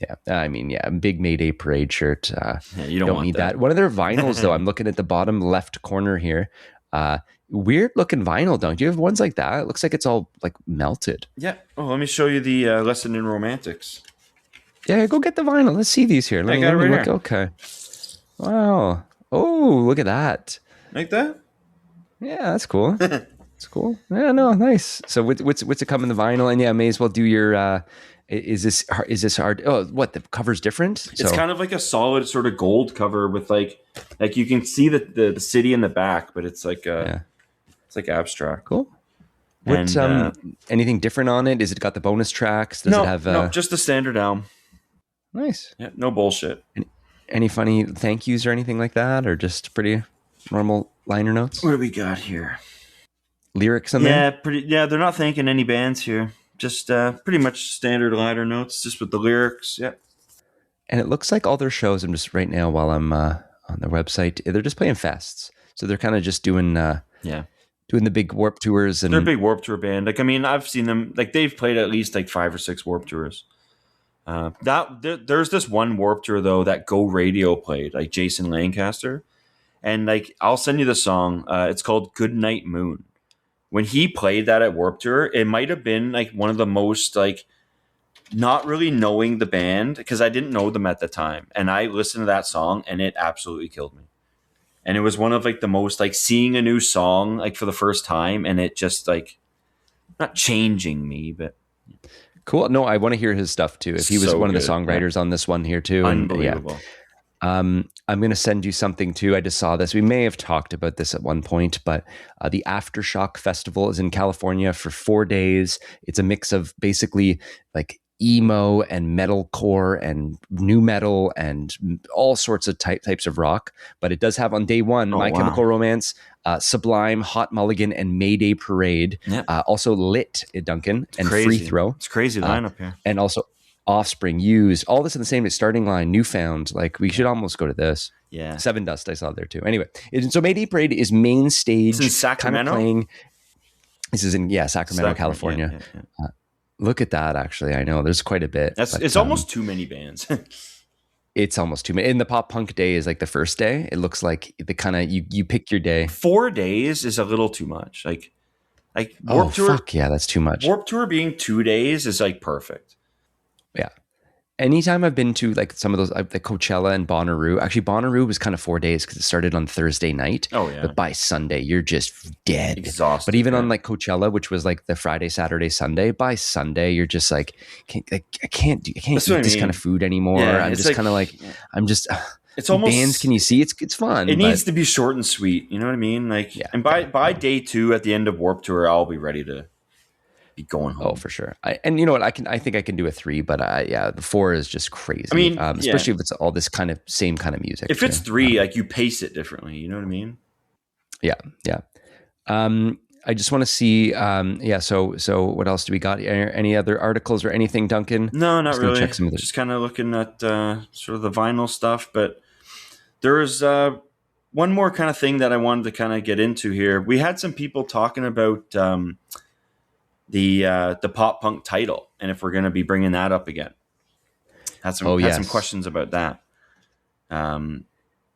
Yeah, I mean, yeah, big Mayday Parade shirt. Yeah, you don't Don't want need that. that. One of their vinyls, though, I'm looking at the bottom left corner here. Weird looking vinyl, don't you have ones like that? It looks like it's all like melted. Yeah. Oh, let me show you the lesson in romantics. Yeah, go get the vinyl. Let's see these here. I got Let it me right look. here. Okay. Wow. Oh, look at that. Like that? Yeah, that's cool. That's cool. Yeah, no, nice. So what's it come in the vinyl? And yeah, may as well do your. Is this hard? Oh, what the cover's different? It's So kind of like a solid sort of gold cover with like you can see the city in the back, but yeah, it's like abstract. cool. What And anything different on it? Is it got the bonus tracks? Does it no, have no, just the standard album. nice? Yeah, no bullshit. Any funny thank yous or anything like that, or just pretty normal liner notes? What do we got here? Lyrics in Yeah, there? pretty. Yeah, they're not thanking any bands here. Just pretty much standard liner notes, just with the lyrics. Yeah. And it looks like all their shows. I'm just right now while I'm on their website. They're just playing fests, so they're kind of just Yeah. doing the big warp tours They're a and big Warp Tour band. Like, I mean, I've seen them. Like, they've played at least like 5 or 6 Warp Tours. There's this one Warp Tour though that Go Radio played, like Jason Lancaster, and like I'll send you the song. It's called "Good Night Moon." When he played that at Warp Tour, it might have been like one of the most like not really knowing the band because I didn't know them at the time, and I listened to that song and it absolutely killed me. And it was one of like the most like seeing a new song like for the first time, and it just like not changing me, but cool. No, I want to hear his stuff too. If he was so one of the good. Yeah. songwriters on this one here too, and yeah, Unbelievable. I'm going to send you something too. I just saw this. We may have talked about this at one point, but the Aftershock Festival is in California for 4 days. It's a mix of basically like emo and metalcore and new metal and all sorts of types of rock. But it does have on day one Oh, My wow. Chemical Romance, Sublime, Hot Mulligan, and Mayday Parade. Yeah. Also Lit, Duncan, and Crazy. Free Throw. It's crazy lineup here. And also Offspring, Used, all this in the same starting line, Newfound. Like we should almost go to this. Yeah. Seven Dust, I saw there too. Anyway, so Mayday Parade is main stage, It's in Sacramento? kind of playing. This is in Sacramento, California. Yeah. Look at that. Actually, I know there's quite a bit. It's almost too many bands. It's almost too many. And the pop punk day is like the first day. It looks like the kind of you pick your day. 4 days is a little too much. Like Warp Tour. Fuck yeah, that's too much. Warp Tour being 2 days is like perfect. Yeah. Anytime I've been to like some of those, like Coachella and Bonnaroo, actually Bonnaroo was kind of 4 days because it started on Thursday night. Oh yeah. But by Sunday, you're just dead. Exhausted. But even on like Coachella, which was like the Friday, Saturday, Sunday, by Sunday, you're just like, I can't eat this kind of food anymore. Yeah, I'm just kind of like, I'm just, it's almost bands can you see? It's fun. It needs to be short and sweet. You know what I mean? Like, Yeah, and by day 2 at the end of Warp Tour, I'll be ready to be going home. Oh, for sure. And you know what? I think I can do a 3, but yeah, the 4 is just crazy. I mean, especially if it's all this kind of same kind of music. If it's 3, like you pace it differently. You know what I mean? Yeah, yeah. I just want to see. Yeah. So what else do we got? Any other articles or anything, Duncan? No, not really. Check some of just kind of looking at sort of the vinyl stuff, but there was one more kind of thing that I wanted to kind of get into here. We had some people talking about the pop punk title, and if we're going to be bringing that up again. Had some questions about that.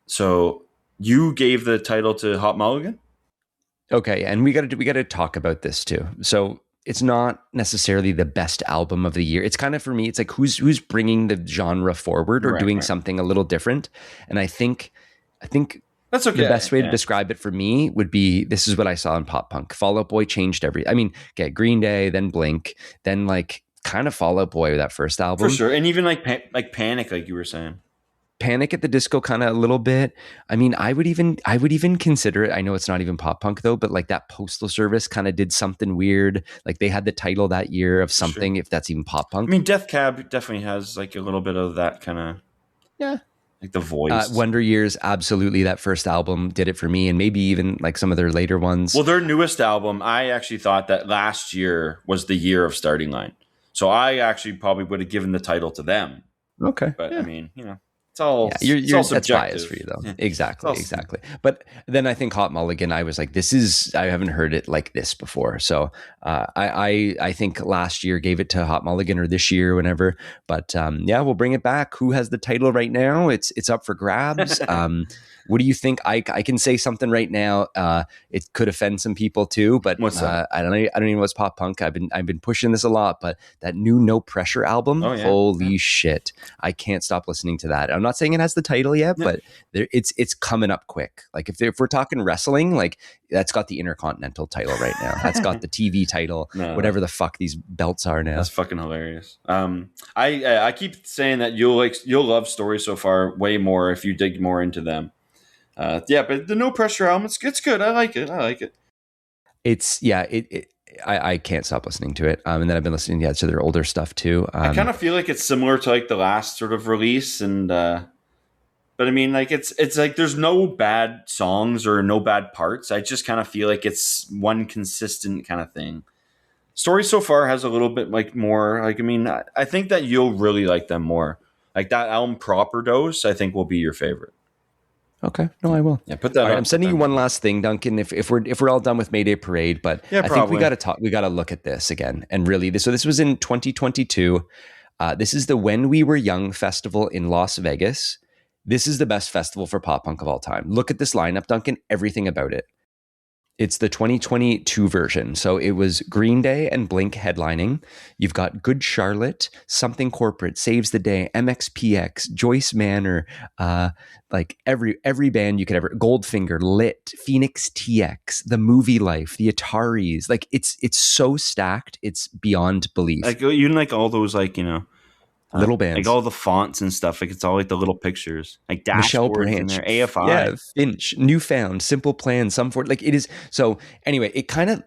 So you gave the title to Hot Mulligan? Okay, and we got to talk about this too. So it's not necessarily the best album of the year. It's kind of, for me, it's like who's bringing the genre forward or Right, doing right. something a little different. And I think That's the okay. best way to Yeah, describe it for me would be, this is what I saw in pop punk. Fall Out Boy changed every. I mean, okay, Green Day, then Blink, then like kind of Fall Out Boy, that first for album. sure. And even like like Panic, like you were saying. Panic at the Disco kind of a little bit. I mean, I would even consider it. I know it's not even pop punk though, but like that Postal Service kind of did something weird. Like they had the title that year of For sure. something, if that's even pop I punk. mean, Death Cab definitely has like a little bit of that kind of Yeah. like the voice. Wonder Years, absolutely. That first album did it for me, and maybe even like some of their later ones. Well, their newest album, I actually thought that last year was the year of Starting Line. So I actually probably would have given the title to them. Okay. But I Yeah. mean, Yeah, it's you're all that's bias subjective. for you though. Yeah. It's Exactly, all, exactly. But then I think Hot Mulligan, I was like, this is, I haven't heard it like this before. So I think last year gave it to Hot Mulligan, or this year, whenever. But yeah, we'll bring it back. Who has the title right now? It's up for grabs. What do you think? I can say something right now. It could offend some people too, but what's that? I don't even know what's pop punk. I've been pushing this a lot, but that new No Pressure album, Oh yeah. holy shit! I can't stop listening to that. I'm not saying it has the title yet, Yeah. but it's coming up quick. Like if we're talking wrestling, like that's got the Intercontinental title right now. That's got the TV title, No, whatever the fuck these belts are now. that's fucking hilarious. I keep saying that you'll love Story So Far way more if you dig more into them. Yeah, but the No Pressure album, it's good. I like it. I like it. It's yeah, I can't stop listening to it. And then I've been listening to their older stuff too. I kind of feel like it's similar to like the last sort of release, and but I mean, like it's like there's no bad songs or no bad parts. I just kind of feel like it's one consistent kind of thing. Story So Far has a little bit like more. Like I mean, I think that you'll really like them more. Like that album, Proper Dose, I think will be your favorite. Okay, no, I will. Yeah, put that All right, on. I'm Put sending you that. one last thing, Duncan. If we're all done with Mayday Parade, but Yeah, I think we got probably. to talk. We got to look at this again, and really, so this was in 2022. This is the When We Were Young festival in Las Vegas. This is the best festival for pop punk of all time. Look at this lineup, Duncan. Everything about it. It's the 2022 version. So it was Green Day and Blink headlining. You've got Good Charlotte, Something Corporate, Saves the Day, MXPX, Joyce Manor, like every band you could ever, Goldfinger, Lit, Phoenix TX, The Movie Life, The Ataris. Like it's so stacked, it's beyond belief. Like even like all those Little like bands. all the fonts and stuff. Like it's all like the little pictures, like Michelle dashboards in Branch, there. AFI. yeah, Finch, Newfound, Simple Plan, some for like it is. So anyway, it kind of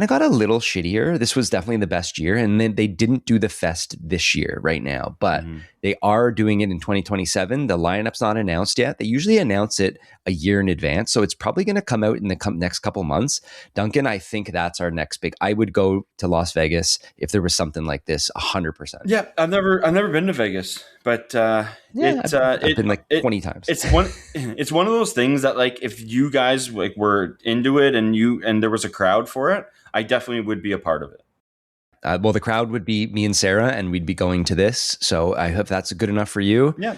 got a little shittier. This was definitely the best year, and then they didn't do the fest this year right now, but Mhm. they are doing it in 2027. The lineup's not announced yet. They usually announce it a year in advance, so it's probably going to come out in the next couple months. Duncan, I think that's our next big. I would go to Las Vegas if there was something like this, 100%. Yeah, I've never been to Vegas, but Yeah, I've been like 20 times. it's one it's one of those things that like if you guys like were into it and there was a crowd for it, I definitely would be a part of it. Well, the crowd would be me and Sarah, and we'd be going to this. So I hope that's good enough for you. Yeah.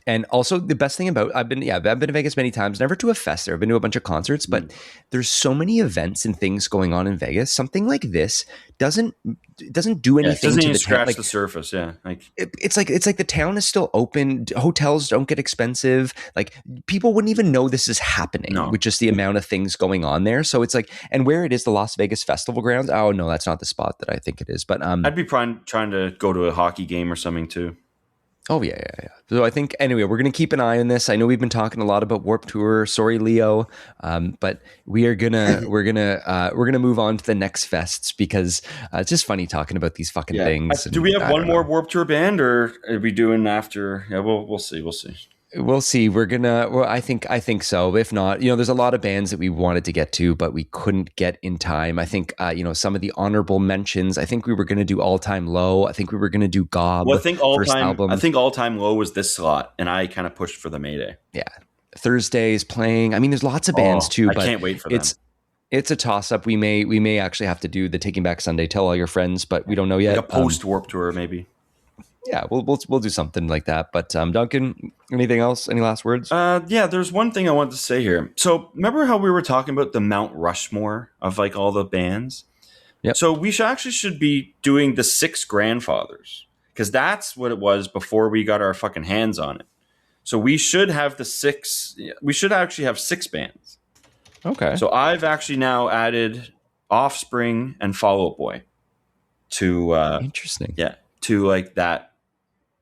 And also the best thing about I've been to Vegas many times, never to a fest there. I've been to a bunch of concerts, but there's so many events and things going on in Vegas. Something like this doesn't do Yeah, it anything doesn't to even the town. scratch Like the surface. Yeah, like it's like the town is still open. Hotels don't get expensive. Like people wouldn't even know this is happening no. with just the amount of things going on there. So it's like, and where it is, the Las Vegas Festival Grounds. Oh no, that's not the spot that I think it is. But I'd be trying to go to a hockey game or something too. oh yeah. So I think anyway, we're gonna keep an eye on this. I know we've been talking a lot about Warped Tour. Sorry, Leo, but we're gonna move on to the next fests because it's just funny talking about these fucking Yeah. things. Do And we have I one don't more know. Warp Tour band, or are we doing after? Yeah, we'll see. We'll see. We'll see. We're gonna. Well, I think so. If not, there's a lot of bands that we wanted to get to, but we couldn't get in time. I think, some of the honorable mentions. I think we were gonna do All Time Low. I think we were gonna do Gob Well, I think first album. all time low was this slot, and I kind of pushed for the Mayday. Yeah, Thursdays playing. I mean, there's lots of bands too, I but can't wait for them. it's a toss up. We may actually have to do the Taking Back Sunday. Tell all your friends, but we don't know Like yet. a post Warp Tour, maybe. Yeah, we'll do something like that. But Duncan, anything else? Any last words? Yeah, there's one thing I wanted to say here. So remember how we were talking about the Mount Rushmore of like all the bands? Yep. So we should be doing the six grandfathers because that's what it was before we got our fucking hands on it. So we should have the six. We should actually have six bands. Okay. So I've actually now added Offspring and Fall Out Boy to Interesting. to like that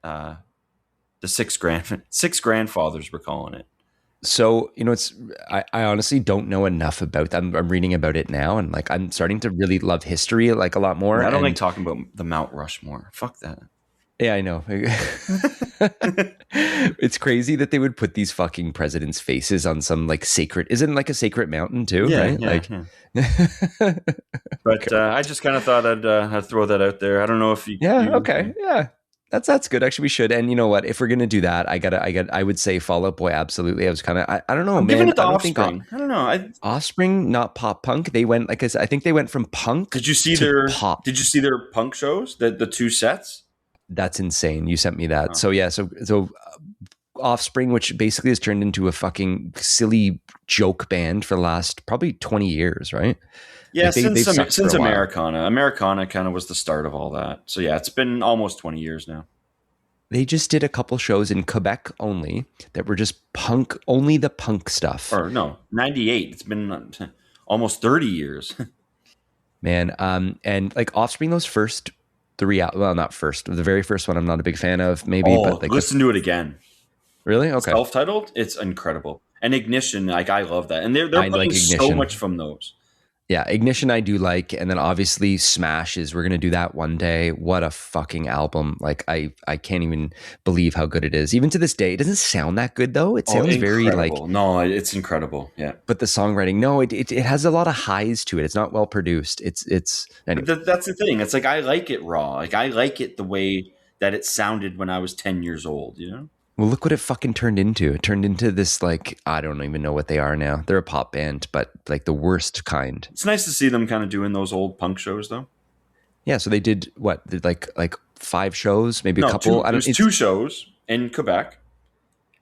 the six grandfathers we're calling it. So, it's, I honestly don't know enough about them. I'm reading about it now, and like I'm starting to really love history like a lot more. Yeah, I don't like And talking about the Mount Rushmore. Fuck that. yeah, I know. It's crazy that they would put these fucking presidents' faces on some like sacred, isn't like a sacred mountain too, Yeah, right? yeah, Like, yeah. But I just kind of thought I'd throw that out there. I don't know if yeah, you okay, yeah. That's good. Actually, we should. And you know what? If we're gonna do that, I would say Fall Out Boy. Absolutely. I was kind of, I don't know, I'm giving man. it to I don't think Offspring. I don't know. Offspring, not pop punk. They went like I think they went from punk Did you see to their pop. Did you see their punk shows? The two sets. That's insane. You sent me that. Oh. So yeah, so Offspring, which basically has turned into a fucking silly joke band for the last probably 20 years, right? Yeah, Like they've sucked since for a while. Americana kind of was the start of all that. So yeah, it's been almost 20 years now. They just did a couple shows in Quebec only that were just punk, only the punk stuff. Or no, 98. It's been almost 30 years. Man, and like Offspring, those first three, well, not first, the very first one I'm not a big fan of, maybe, but like listen to it again. Really? Okay. Self-titled, it's incredible. And Ignition, like I love that. And they're I putting like so Ignition. much from those. Yeah, Ignition I do like, and then obviously Smash is we're gonna do that one day. What a fucking album! Like I can't even believe how good it is. Even to this day, it doesn't sound that good though. It sounds very like no, it's incredible. Yeah, but the songwriting, no, it has a lot of highs to it. It's not well produced. It's anyway. That's the thing. It's like I like it raw. Like I like it the way that it sounded when I was 10 years old. You know. Well, look what it fucking turned into. It turned into this, like, I don't even know what they are now. They're a pop band, but like the worst kind. It's nice to see them kind of doing those old punk shows, though. Yeah, so they did what? Did like 5 shows, maybe a couple. There's 2 shows in Quebec,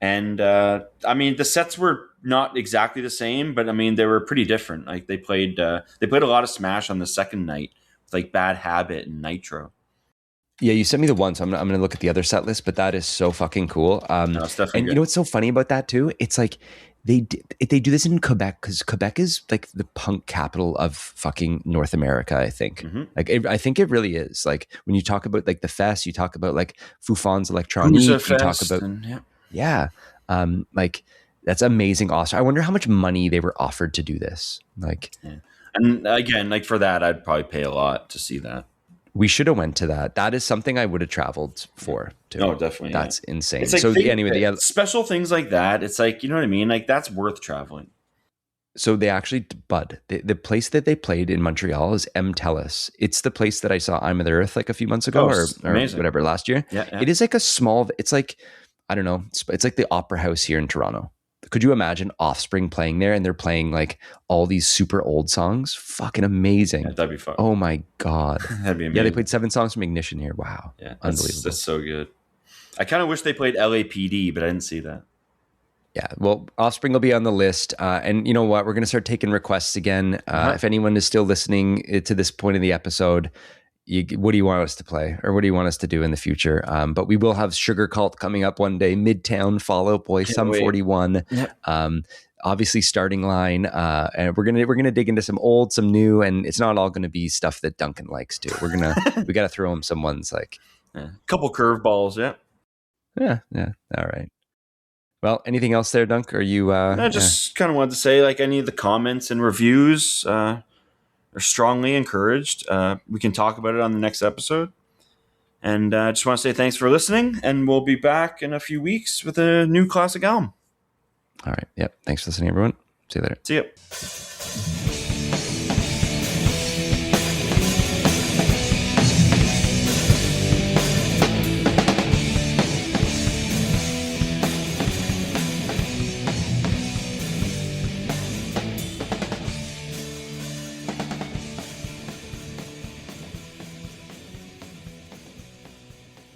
and I mean the sets were not exactly the same, but I mean they were pretty different. Like they played a lot of Smash on the second night, with like Bad Habit and Nitro. Yeah, you sent me the one, so I'm gonna look at the other set list. But that is so fucking cool. No, it's definitely and good. You know what's so funny about that too? It's like they do this in Quebec because Quebec is like the punk capital of fucking North America. I think. Mm-hmm. Like I think it really is. Like when you talk about like the fest, you talk about like Fufans Electronique. You talk about like that's amazing. Awesome. I wonder how much money they were offered to do this. Like, yeah. And again, like for that, I'd probably pay a lot to see that. We should have went to that. That is something I would have traveled for too. No, definitely. That's insane. It's like so anyway, special things like that. It's like, you know what I mean? Like that's worth traveling. So they actually, Bud, the place that they played in Montreal is Telus. It's the place that I saw I'm of the Earth like a few months ago or whatever last year. Yeah. It is like a small, it's like, I don't know. It's like the Opera House here in Toronto. Could you imagine Offspring playing there and they're playing like all these super old songs? Fucking amazing. Yeah, that'd be fun. Oh my God. That'd be amazing. Yeah, they played 7 songs from Ignition here. Wow. Yeah. Unbelievable. That's so good. I kind of wish they played LAPD, but I didn't see that. Yeah, well, Offspring will be on the list. And you know what? We're going to start taking requests again. If anyone is still listening to this point in the episode, what do you want us to play or what do you want us to do in the future? But we will have Sugar Cult coming up one day, Midtown, Fall Out Boy, Sum 41. Yep. Obviously Starting Line. And we're gonna dig into some old, some new, and it's not all gonna be stuff that Duncan likes too. We gotta throw him some ones like a couple curveballs, Yeah. All right. Well, anything else there, Dunk? Are you? I just kind of wanted to say, like, any of the comments and reviews are strongly encouraged. We can talk about it on the next episode. And I just want to say thanks for listening, and we'll be back in a few weeks with a new classic album. All right. Yep. Thanks for listening, everyone. See you later. See you.